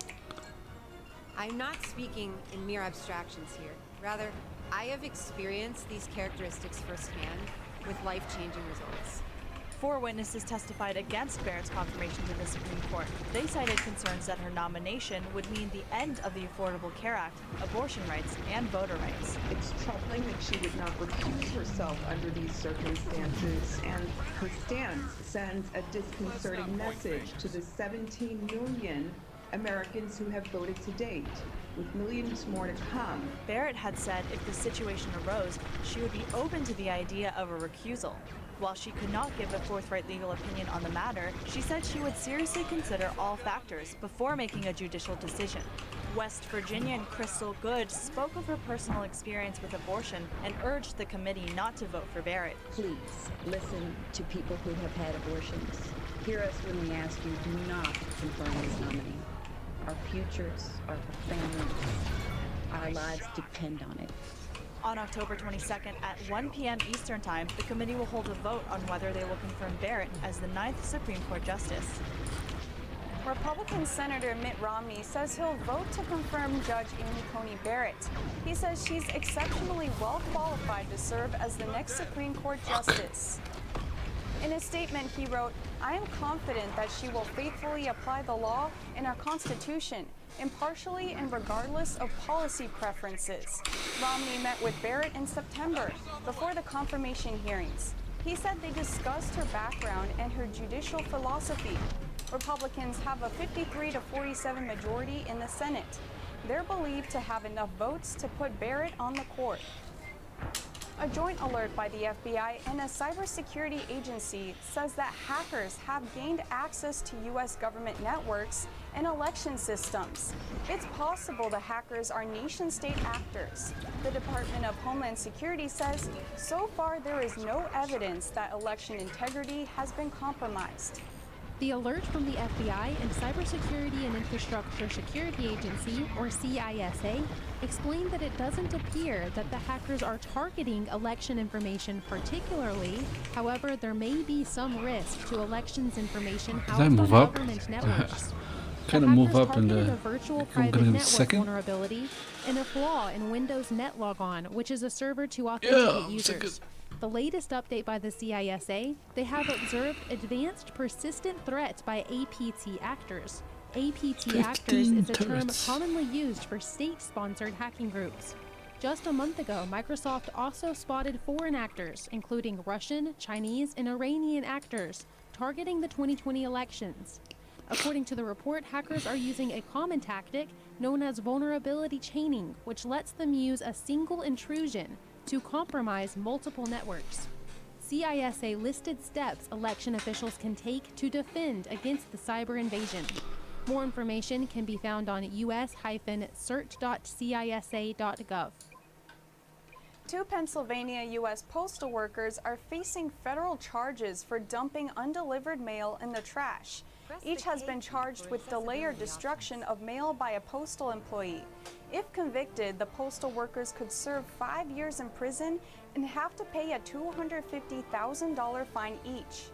I'm not speaking in mere abstractions here. Rather, I have experienced these characteristics firsthand with life-changing results. 4 witnesses testified against Barrett's confirmation to the Supreme Court. They cited concerns that her nomination would mean the end of the Affordable Care Act, abortion rights, and voter rights. It's troubling that she would not recuse herself under these circumstances, and her stance sends a disconcerting message to the 17 million Americans who have voted to date, with millions more to come. Barrett had said if the situation arose, she would be open to the idea of a recusal. While she could not give a forthright legal opinion on the matter, she said she would seriously consider all factors before making a judicial decision. West Virginian Crystal Good spoke of her personal experience with abortion and urged the committee not to vote for Barrett. Please listen to people who have had abortions. Hear us when we ask you, do not confirm this nominee. Our futures, our families, our lives depend on it. On October 22nd at 1 p.m. Eastern Time, the committee will hold a vote on whether they will confirm Barrett as the 9th Supreme Court Justice. Republican Senator Mitt Romney says he'll vote to confirm Judge Amy Coney Barrett. He says she's exceptionally well qualified to serve as the next Supreme Court Justice. In a statement, he wrote, "I am confident that she will faithfully apply the law and our Constitution, impartially and regardless of policy preferences." Romney met with Barrett in September before the confirmation hearings. He said they discussed her background and her judicial philosophy. Republicans have a 53-47 majority in the Senate. They're believed to have enough votes to put Barrett on the court. A joint alert by the FBI and a cybersecurity agency says that hackers have gained access to U.S. government networks and election systems. It's possible the hackers are nation-state actors. The Department of Homeland Security says so far there is no evidence that election integrity has been compromised. The alert from the FBI and Cybersecurity and Infrastructure Security Agency, or CISA, explained that it doesn't appear that the hackers are targeting election information particularly. However, there may be some risk to elections information housed on government networks. Kind of move up in the the virtual private network vulnerability and a flaw in Windows NetLogon, which is a server to authenticate users. The latest update by the CISA, they have observed advanced persistent threats by APT actors. APT actors is a term commonly used for state-sponsored hacking groups. Just a month ago, Microsoft also spotted foreign actors, including Russian, Chinese, and Iranian actors, targeting the 2020 elections. According to the report, hackers are using a common tactic known as vulnerability chaining, which lets them use a single intrusion to compromise multiple networks. CISA listed steps election officials can take to defend against the cyber invasion. More information can be found on us-search.cisa.gov. 2 Pennsylvania U.S. postal workers are facing federal charges for dumping undelivered mail in the trash. Each has been charged with delay or destruction of mail by a postal employee. If convicted, the postal workers could serve 5 years in prison and have to pay a $250,000 fine each.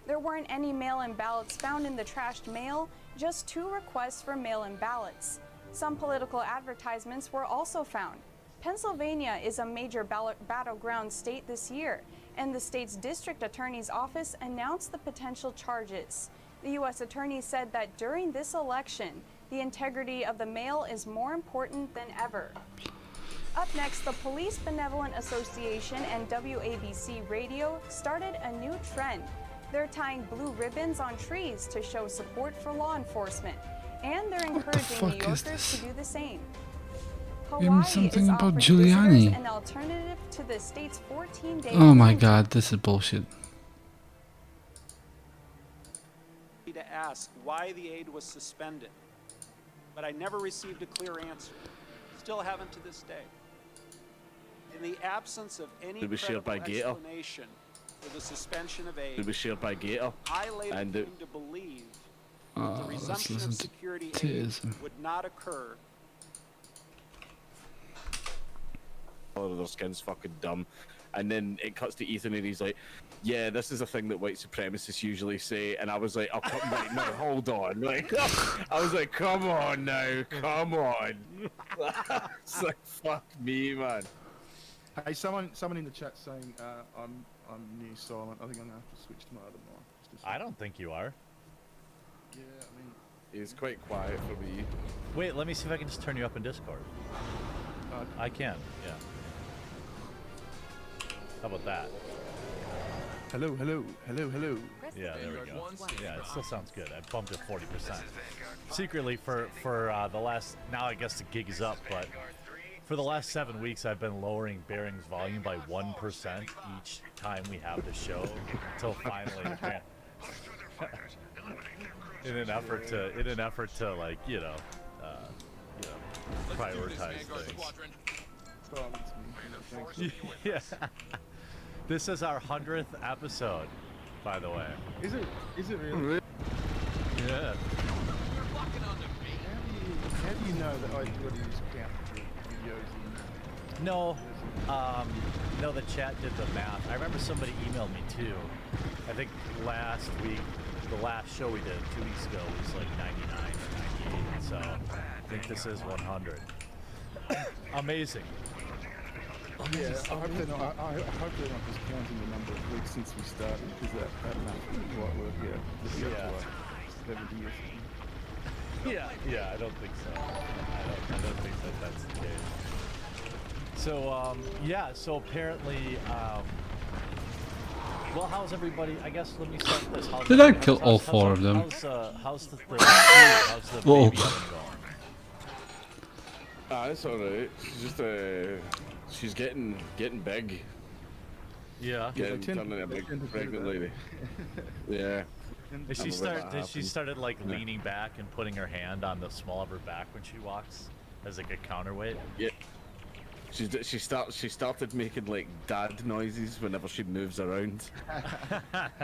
There weren't any mail-in ballots found in the trashed mail, just 2 requests for mail-in ballots. Some political advertisements were also found. Pennsylvania is a major battleground state this year, and the state's district attorney's office announced the potential charges. The U.S. attorney said that during this election, the integrity of the mail is more important than ever. Up next, the Police Benevolent Association and WABC Radio started a new trend. They're tying blue ribbons on trees to show support for law enforcement, and they're encouraging New Yorkers to do the same. Hawaii something is about offering Giuliani. visitors an alternative to the state's 14-day Oh my quarantine. god, this is bullshit. To ask why the aid was suspended, but I never received a clear answer. Still haven't to this day. In the absence of any It was shared by credible Gator. explanation for the suspension of aid, It was shared by Gator. I later And came to believe that the Let's resumption listen of to security aid tears. would not occur. All of their skin's fucking dumb. And then it cuts to Ethan and he's like, yeah, this is a thing that white supremacists usually say. And I was like, oh, come right, no, hold on. Like, I was like, come on now, come on. It's like, fuck me, man. Hey, someone in the chat saying I'm near silent. I think I'm gonna have to switch to my other mic. I don't think you are. Yeah, I mean, It's quite quiet for me. Wait, let me see if I can just turn you up in Discord. I can, yeah. How about that? hello. Yeah, there we go. Yeah, it still sounds good. I bumped it 40%. Secretly, for the last, now I guess the gig is up, but for the last 7 weeks, I've been lowering Bearing's volume by 1% each time we have the show, until finally, in an effort to like prioritize things. Yeah. This is our 100th episode, by the way. Is it really? Yeah. How do you know that I got to use count videos in? No, the chat did the math. I remember somebody emailed me too. I think last week, the last show we did 2 weeks ago was like 99 or 98, so I think this is 100. Amazing. Yeah, I hope they're not just counting the number of weeks since we started, because that math wouldn't quite work out. Just up to like 70 or something. Yeah, I don't think so. I don't think that's the case. So, so apparently, well, how's everybody? I guess let me start with this. Did I kill all 4 of them? How's the Whoa. baby oven going? It's alright. She's just she's getting big. Yeah. Turning a big pregnant lady. Yeah. Did she started like leaning back and putting her hand on the small of her back when she walks as like a counterweight? Yeah. She started making like dad noises whenever she moves around.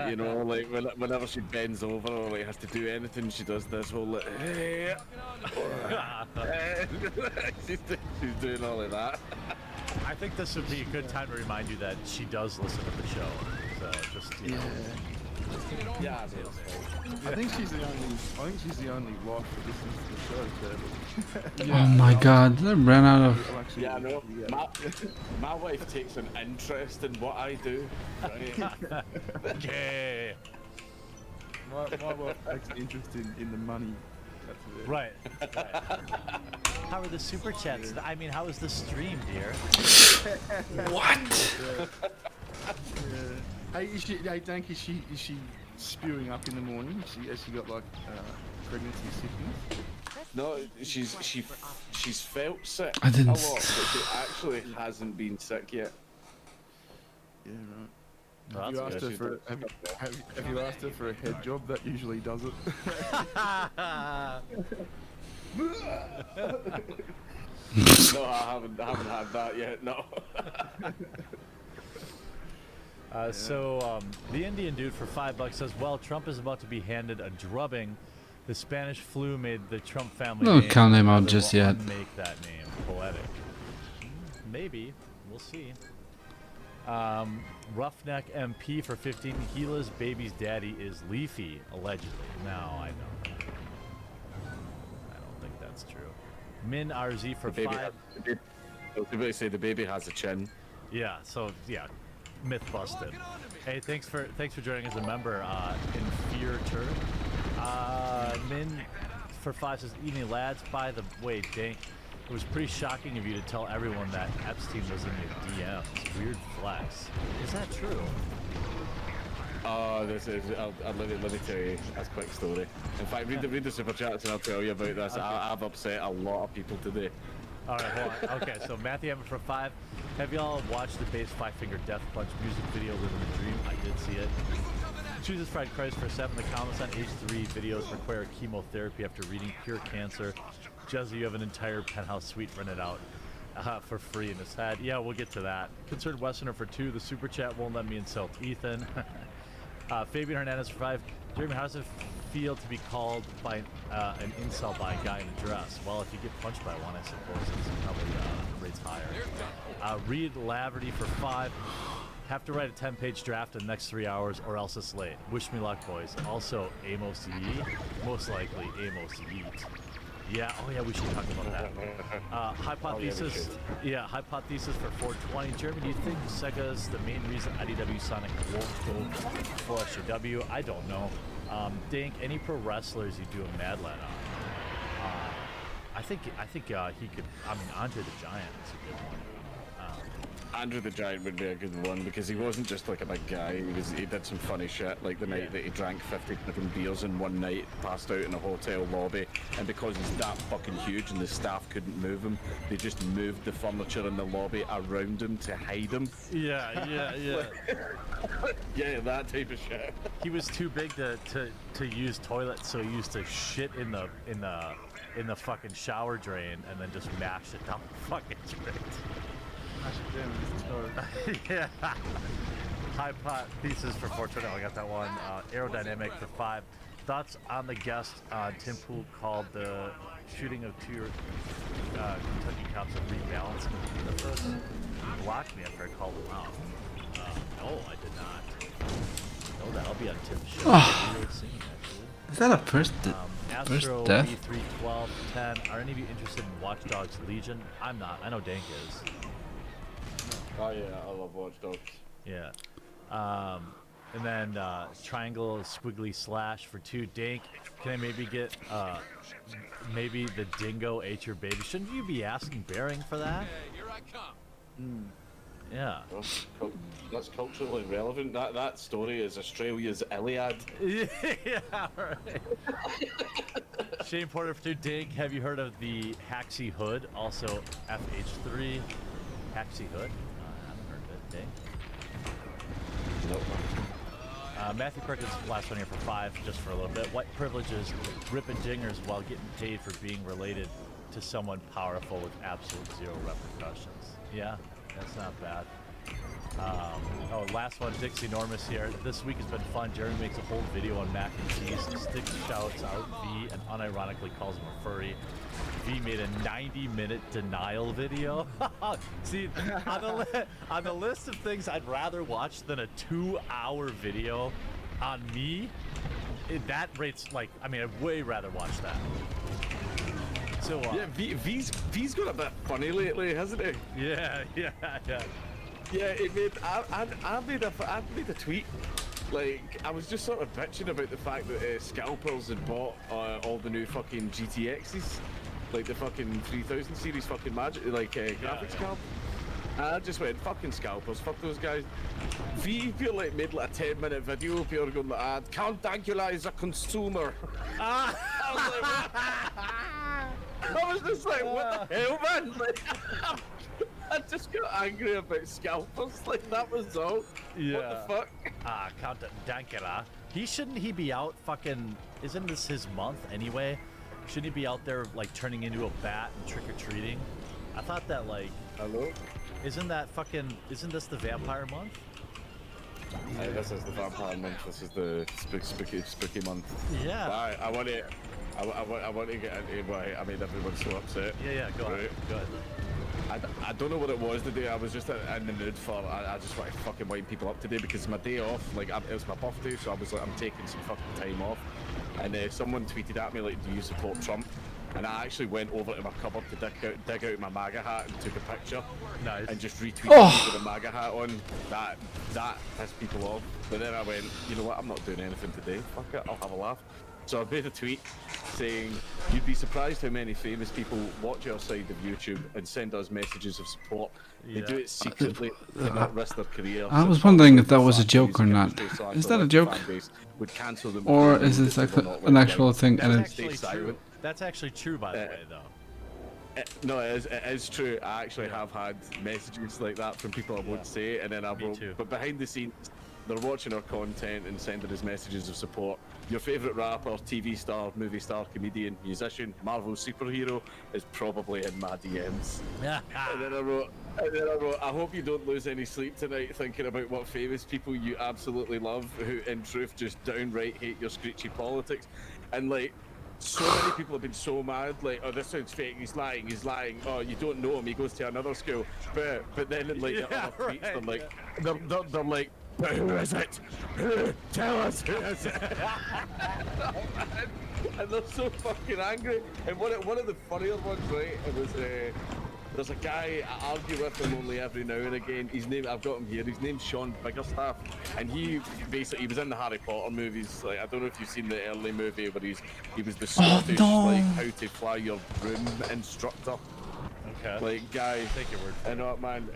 You know, like whenever she bends over or like has to do anything, she does this whole like, hey. she's doing all of that. I think this would be a good time to remind you that she does listen to the show. So just you know. Yeah. I think she's the only wife that listens to the show, sadly. Oh my god, I ran out of... Yeah, no. My wife takes an interest in what I do. Right? Okay. My wife takes an interest in the money. That's it. Right. How are the super chats? I mean, how is the stream, dear? What? Hey, Dank, is she spewing up in the morning? Has she got like pregnancy sickness? No, she's felt sick I didn't a lot, but she actually hasn't been sick yet. Yeah, right. Well, Have you asked her for have you asked her for a head job? That usually does it. No, I haven't had that yet. No. The Indian dude for $5 says, well, Trump is about to be handed a drubbing. The Spanish flu made the Trump family Don't name, count him out others just will yet. Make that name poetic. Maybe. We'll see. Roughneck MP for 15. Gila's baby's daddy is Leafy, allegedly. No, I don't think that's true. Min RZ for 5. I was about to say the baby has a chin. Yeah, so yeah, myth busted. Hey, thanks for joining as a member in Fear Turd. Min for 5 says, evening lads, by the way, Dank, it was pretty shocking of you to tell everyone that Epstein was in your DMs. Weird flex. Is that true? This is. let me tell you a quick story. In fact, read the super chats and I'll tell you about this. Okay. I've upset a lot of people today. All right, hold on. Okay, so Matthew Hammond for 5. Have y'all watched the Base 5-Finger Death Punch music video, Living the Dream? I did see it. Chooses Fried Christ for 7. The comments on H3 videos require chemotherapy after reading Pure Cancer. Jezzy, you have an entire penthouse suite rented out for free in his head. Yeah, we'll get to that. Concerned Westerner for 2. The super chat won't let me insult Ethan. Fabian Hernandez for 5. Jeremy, how does it feel to be called by an incel by a guy in a dress? Well, if you get punched by one, I suppose it's probably rates higher. Reed Laverty for 5. Have to write a 10-page draft in the next 3 hours or else it's late. Wish me luck, boys. Also, Amos Yeet. Most likely, Amos Yeet. Yeah, oh yeah, we should talk about that. Hypothesis, hypothesis for 420. Jeremy, do you think Sega's the main reason IDW Sonic won't go for SJW? I don't know. Dink, any pro wrestlers you do a Mad Lad on? I think he could. I mean, Andre the Giant is a good one. Andre the Giant would be a good one because he wasn't just like a big guy. He did some funny shit, like the night that he drank 50 different beers in one night, passed out in a hotel lobby, and because he's that fucking huge and the staff couldn't move him, they just moved the furniture in the lobby around him to hide him. Yeah. Yeah, that type of shit. He was too big to use toilets, so he used to shit in the fucking shower drain and then just mash it down the fucking drain. Yeah. Hypothesis for 420. I got that one. Aerodynamic for 5. Thoughts on the guest Tim Pool called the shooting of 2 Kentucky cops of rebalancing the first. He blocked me after I called him out. No, I did not. No, that'll be on Tim's show. Is that a first Astro death? B31210. Are any of you interested in Watch Dogs Legion? I'm not. I know Dank is. Oh yeah, I love Watch Dogs. Yeah. And then triangle squiggly slash for 2. Dank, can I maybe get maybe the dingo ate your baby? Shouldn't you be asking Bearing for that? Here I come. Yeah. That's culturally relevant. That story is Australia's Iliad. Yeah, right. Shane Porter for 2. Dank, have you heard of the Haxie Hood? Also FH3. Haxie Hood? I haven't heard of it. Dank. Nope. Matthew Perkins, last one here for 5, just for a little bit. White privileges, ripping dingers while getting paid for being related to someone powerful with absolute 0 repercussions. Yeah, that's not bad. Last one, Dixie Enormous here. This week has been fun. Jeremy makes a whole video on mac and cheese. Sticks shouts out V and unironically calls him a furry. V made a 90-minute denial video. See, on the list of things I'd rather watch than a 2-hour video on me, that rates like, I mean, I'd way rather watch that. So yeah, V's got a bit funny lately, hasn't he? Yeah. Yeah, it made. I made a tweet. Like, I was just sort of bitching about the fact that Scalpels had bought all the new fucking GTXs, like the fucking 3000 series fucking magic, graphics card. I just went, fucking Scalpels, fuck those guys. V feel like made like a 10-minute video, people going like, Count Dankula is a consumer. I was like, I was just like, what the hell, man? Like, I just got angry about scalpers. Like, that was all. Yeah. What the fuck? Count Dankara. Shouldn't he be out fucking... Isn't this his month anyway? Shouldn't he be out there, like, turning into a bat and trick-or-treating? I thought that, like... Hello? Isn't this the vampire month? This is the vampire month. This is the spooky month. Yeah. I want to get into why I made everyone so upset. Yeah, go ahead. Go ahead. I don't know what it was today. I was just in the mood for. I just want to fucking wind people up today because it's my day off. Like it was my birthday, so I was like, I'm taking some fucking time off. And someone tweeted at me like, "Do you support Trump?" And I actually went over to my cupboard to dig out my MAGA hat and took a picture. Nice. And just retweeted it with a MAGA hat on. That pissed people off. But then I went, you know what? I'm not doing anything today. Fuck it. I'll have a laugh. So I made a tweet saying, you'd be surprised how many famous people watch our side of YouTube and send us messages of support. They do it secretly to not risk their career. I was wondering if that was a joke or not. Is that a joke? Would cancel them Or is this like an actual thing? That's actually true, by the way, though. No, it is true. I actually have had messages like that from people I won't say, and then I wrote, but behind the scenes, they're watching our content and sending us messages of support. Your favourite rapper, TV star, movie star, comedian, musician, Marvel superhero is probably in my DMs. and then I wrote, I hope you don't lose any sleep tonight thinking about what famous people you absolutely love who in truth just downright hate your screechy politics. And like, so many people have been so mad, like, oh, this sounds fake, he's lying, oh, you don't know him, he goes to another school. But then in like the other tweets, they're like, they're like, who is it? Tell us who is it? And they're so fucking angry. And one of the funnier ones, right, it was, there's a guy, I argue with him only every now and again. I've got him here, his name's Sean Biggerstaff. And he was in the Harry Potter movies. Like, I don't know if you've seen the early movie where he was the Scottish, like, how to fly your broom instructor. Okay. Like, guy. Take your word for it. I know, man.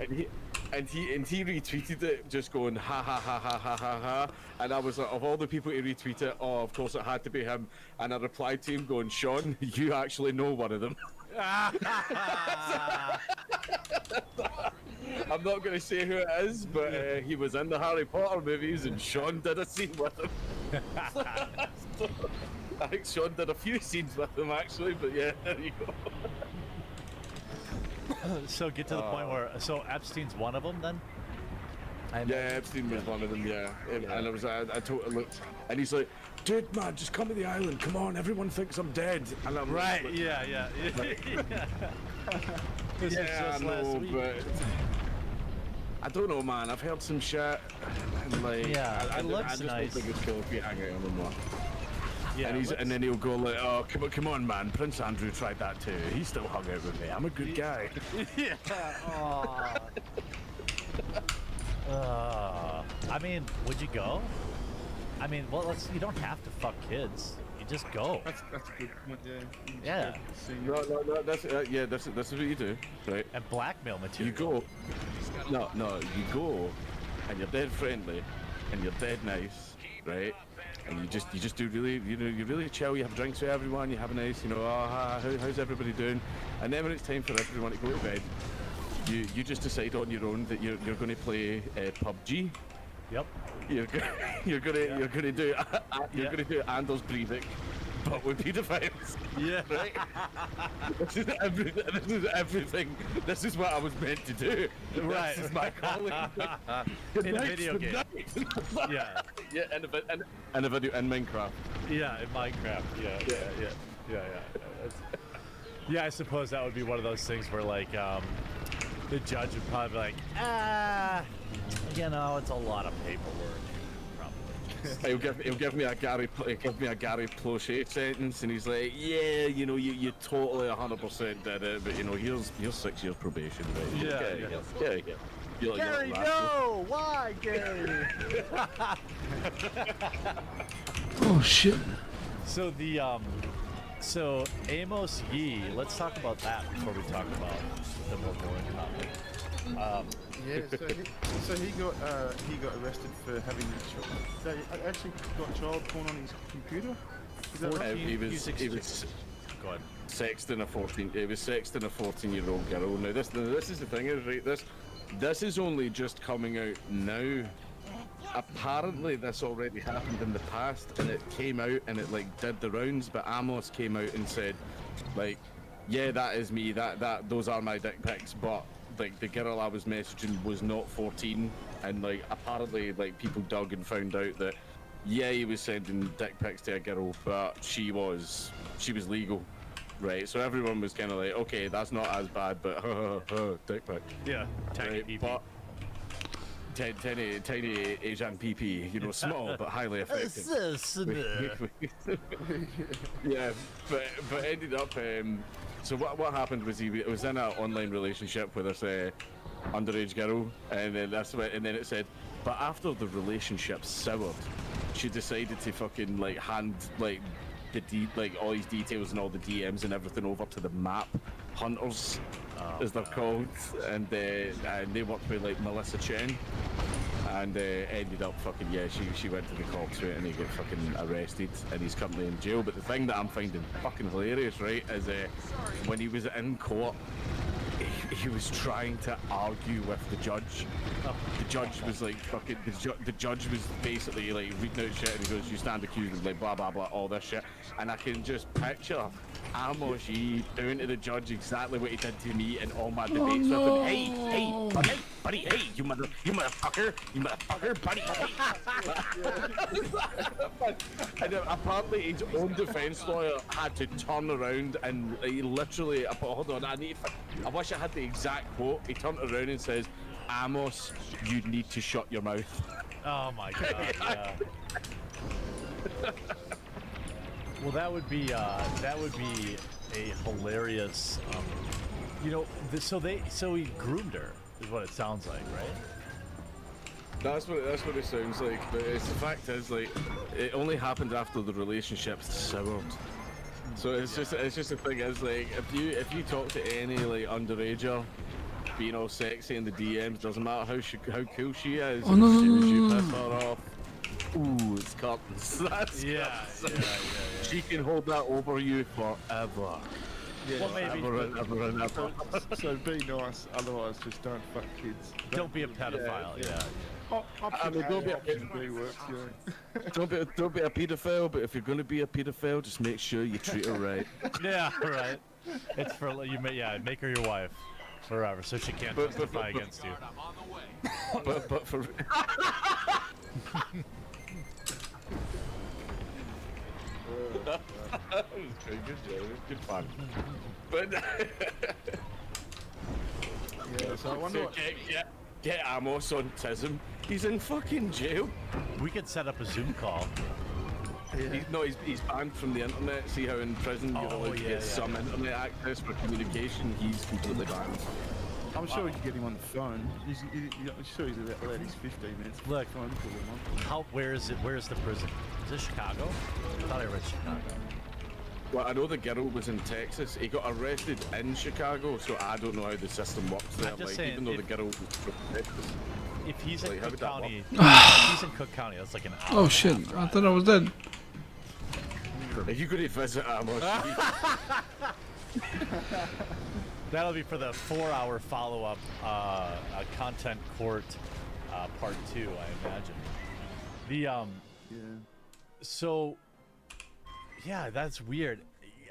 And he retweeted it just going ha ha ha ha ha ha ha, and I was like, of all the people to retweet it, oh, of course it had to be him. And I replied to him going, Sean, you actually know one of them. I'm not going to say who it is, but he was in the Harry Potter movies and Sean did a scene with him. I think Sean did a few scenes with him actually, but yeah, there you go. So get to the point where, so Epstein's one of them then? Yeah, Epstein was one of them, yeah. And I told him, look, and he's like, dude, man, just come to the island, come on, everyone thinks I'm dead. And I'm right, like, yeah. This is yeah, just I last know, week. but I don't know, man. I've heard some shit, and like, Yeah, I it looks just nice. don't think it's cool if you hang out on them more. Yeah, and then he'll go like, oh, come on, man. Prince Andrew tried that too. He still hung out with me. I'm a good guy. Yeah. I mean, would you go? I mean, well, you don't have to fuck kids. You just go. That's a good point, Yeah. No. That's this is what you do, right? And blackmail material. You go. No, you go, and you're dead friendly, and you're dead nice, right? And you just do really, you're really chill. You have drinks with everyone. You have a nice, how's everybody doing? And then when it's time for everyone to go to bed, you just decide on your own that you're going to play PUBG. Yep. You're gonna do Anders Breivik, but with pedophiles. Yeah. Right. This is everything. This is what I was meant to do. Right. This is my calling. In a video game. Yeah. Yeah. And a video in Minecraft. Yeah, in Minecraft. Yeah. Yeah, I suppose that would be one of those things where like the judge would probably be like, it's a lot of paperwork. Probably. He'll give me a Gary Plochet sentence, and he's like, yeah, you totally 100% did it, but here's 6 years probation, right? Yeah. Gary, no! Why, Gary? Oh shit. So so Amos Yee, let's talk about that before we talk about the more boring topic. So he got arrested for having actually got child porn on his computer. Is that right? He was go ahead. Sexting a 14. It was sexting a 14-year-old girl. Now this is the thing, is right. This is only just coming out now. Apparently, this already happened in the past, and it came out and it like did the rounds. But Amos came out and said, like, yeah, that is me. Those are my dick pics. But like the girl I was messaging was not 14, and like apparently like people dug and found out that yeah, he was sending dick pics to a girl, but she was legal. Right, so everyone was kind of like, okay, that's not as bad, but dick pic. Yeah, tiny right, but tiny Asian PP, you know, small but highly effective. Yeah, but ended up. So what happened was he was in an online relationship with this underage girl, and then it said, but after the relationship soured, she decided to fucking like hand like all these details and all the DMs and everything over to the map hunters, as they're called, and they worked with like Melissa Chen, and ended up fucking she went to the cops with it, and he got fucking arrested, and he's currently in jail. But the thing that I'm finding fucking hilarious, right, is when he was in court, he was trying to argue with the judge. The judge was like fucking. The judge was basically like reading out shit, and he goes, "You stand accused of like blah blah blah, all this shit." And I can just picture Amos Yee doing to the judge exactly what he did to me in all my debates with him. Hey, buddy, hey, you motherfucker, buddy. And apparently his own defense lawyer had to turn around and he literally. Hold on, I wish I had the exact quote. He turned around and says, "Amos, you need to shut your mouth." Oh my god. Yeah. Well, that would be a hilarious, you know. So he groomed her, is what it sounds like, right? That's what it sounds like. But the fact is, like, it only happened after the relationship soured. So it's just the thing is, like, if you talk to any like underager, being all sexy in the DMs, doesn't matter how cool she is. As soon as you piss her off, ooh, it's curtains. That's yeah. She can hold that over you forever. Yeah, well, maybe. Ever and ever. So be nice, otherwise just don't fuck kids. Don't be a pedophile. Yeah. I mean, don't be a pedophile. Don't be a pedophile, but if you're going to be a pedophile, just make sure you treat her right. Yeah, right. It's for you. Make her your wife forever, so she can't testify against you. But for. That was pretty good, Joe. It was good fun. But yeah, so I wonder what... get Amos on TISM. He's in fucking jail. We could set up a Zoom call. Yeah. He's banned from the internet. See how in prison you're allowed to get some internet access for communication. He's completely banned. I'm sure we can get him on the phone. I'm sure he's allowed his 15 minutes. Look, phone call where is it? Where is the prison? Is it Chicago? I thought I read Chicago. Well, I know the girl was in Texas. He got arrested in Chicago, so I don't know how the system works there. I'm just like, saying, even though the girl was from Texas. If he's in Cook County, that's like an hour. Oh shit! I thought I was dead. Are you going to visit Amos? That'll be for the 4-hour follow-up content court part 2, I imagine. So yeah, that's weird.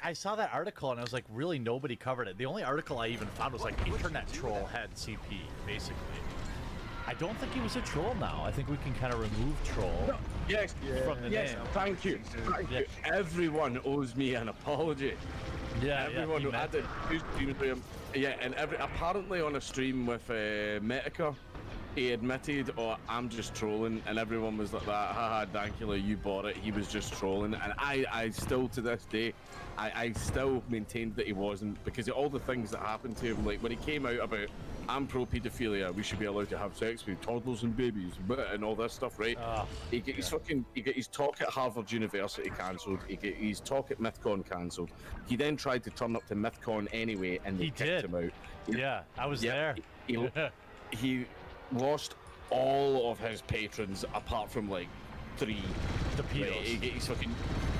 I saw that article and I was like, really, nobody covered it. The only article I even found was like internet troll had CP, basically. I don't think he was a troll now. I think we can kind of remove troll from the name. Thank you. Everyone owes me an apology. Yeah, everyone who had it. And apparently on a stream with Metica, he admitted, "Oh, I'm just trolling," and everyone was like that. Haha, Dankula, you bought it. He was just trolling, and I still to this day, I still maintained that he wasn't, because of all the things that happened to him. Like when he came out about, "I'm pro pedophilia. We should be allowed to have sex with toddlers and babies," and all this stuff, right? He get his talk at Harvard University cancelled. He get his talk at MythCon cancelled. He then tried to turn up to MythCon anyway, and they kicked him out. Yeah, I was there. He lost all of his patrons apart from like 3. The pedos. Right, he get his fucking,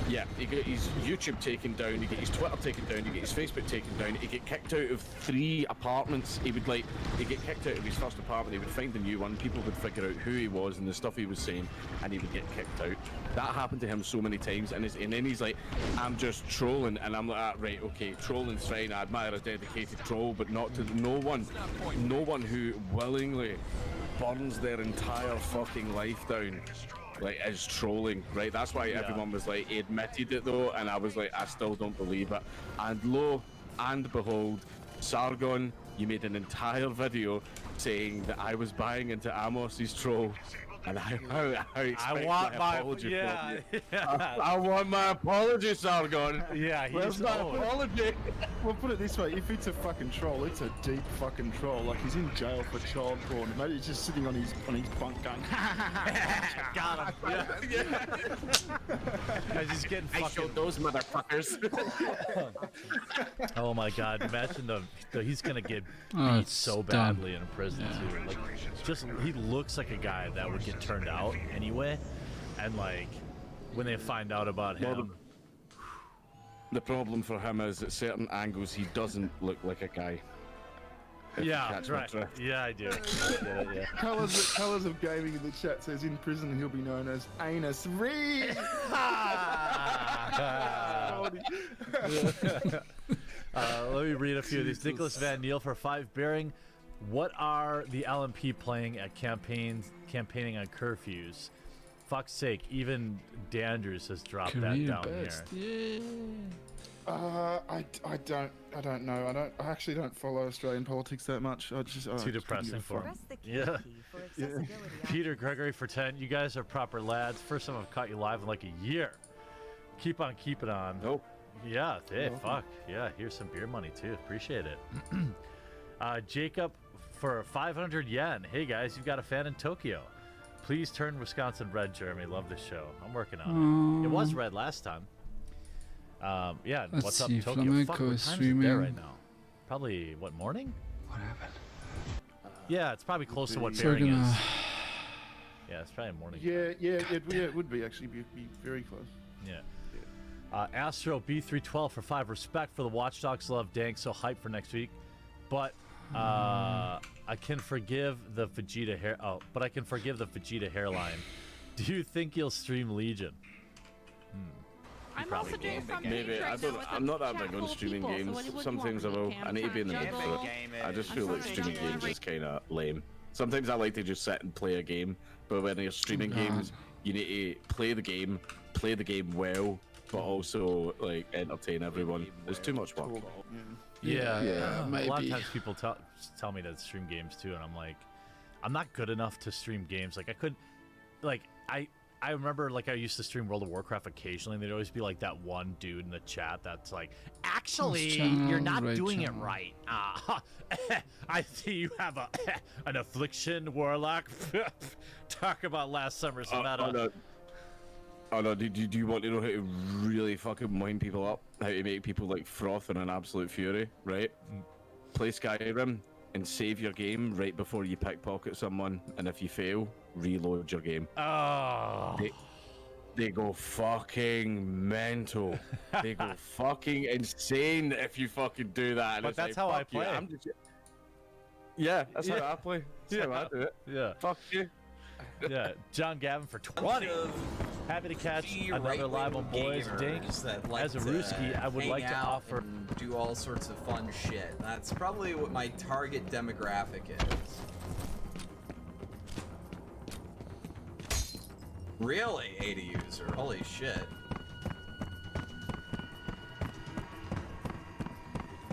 yeah, he get his YouTube taken down, he get his Twitter taken down, he get his Facebook taken down, he get kicked out of 3 apartments. He'd get kicked out of his first apartment, he would find a new one, people would figure out who he was and the stuff he was saying, and he would get kicked out. That happened to him so many times, and then he's like, I'm just trolling, and I'm like, ah, right, okay, trolling's fine, I admire a dedicated troll, but not to no one who willingly burns their entire fucking life down, like, is trolling, right? That's why everyone was like, he admitted it though, and I was like, I still don't believe it. And lo and behold, Sargon, you made an entire video saying that I was buying into Amos's troll, and I want my apology from you. I want my apology, Sargon. Yeah, where's my apology? Well, put it this way, if it's a fucking troll, it's a deep fucking troll. Like, he's in jail for child porn. Maybe he's just sitting on his bunk going, got him. Yeah. As he's getting fucking... I showed those motherfuckers. Oh my god, imagine he's gonna get Oh, beat so dumb. badly in a prison too. Like, just, he looks like a guy that would get turned out anyway, and like, when they find out about him... The problem for him is at certain angles he doesn't look like a guy. Yeah, right. Yeah, I do. Yeah. Colors of Gaming in the chat says in prison he'll be known as Anus Reed. Let me read a few of these. Nicholas Van Niel for 5 bearing. What are the LMP playing at campaigning on curfews? Fuck's sake, even Dandrews has dropped Career that down best. here. I don't know. I actually don't follow Australian politics that much. Too depressing for him. Yeah. Peter Gregory for 10. You guys are proper lads. First time I've caught you live in like a year. Keep on keeping on. Nope. Yeah, hey, fuck. Yeah, here's some beer money too. Appreciate it. Jacob for 500 yen. Hey guys, you've got a fan in Tokyo. Please turn Wisconsin red, Jeremy. Love this show. I'm working on it. It was red last time. Yeah, Let's what's up, see, Tokyo? Flamenco Fuck, what is time is it streaming. there right now? Probably, what, morning? What happened? Yeah, it's probably close to what So Bering gonna- is. Yeah, it's probably morning. It would be actually be very close. Yeah. Astro B312 for 5. Respect for the Watchdogs. Love Dank. So hyped for next week. But I can forgive the Vegeta hair. Oh, but I can forgive the Vegeta hairline. Do you think you'll stream Legion? I'm also doing front Maybe. page right now with I'm not that chat big on full of streaming people, so games. anyone Some who wants things I to will. cam I need to be in the mood juggle, for it. I just feel like streaming games is kind of lame. Sometimes I like to just sit and play a game, but when you're streaming games, you need to play the game well, but also like entertain everyone. There's too much work. Yeah, a lot of maybe. times people tell me to stream games too, and I'm like, I'm not good enough to stream games. Like I remember like I used to stream World of Warcraft occasionally, and there'd always be like that one dude in the chat that's like, actually, channel, you're not right doing channel. it right. I see you have an affliction, Warlock. Talk about last summer's meta. Oh no, do you want to know how to really fucking wind people up? How to make people like froth in an absolute fury, right? Play Skyrim and save your game right before you pickpocket someone, and if you fail, reload your game. Oh. They go fucking mental. They go fucking insane if you fucking do that. And But it's that's like, how I fuck you, play. I'm just... Yeah, that's how I play. That's how I do it. Yeah. Fuck you. Yeah, John Gavin for 20. Happy to catch another live on Boys Dink. As a Rooski, I would like to offer. And do all sorts of fun shit. That's probably what my target demographic is. Really, 80 user. Holy shit.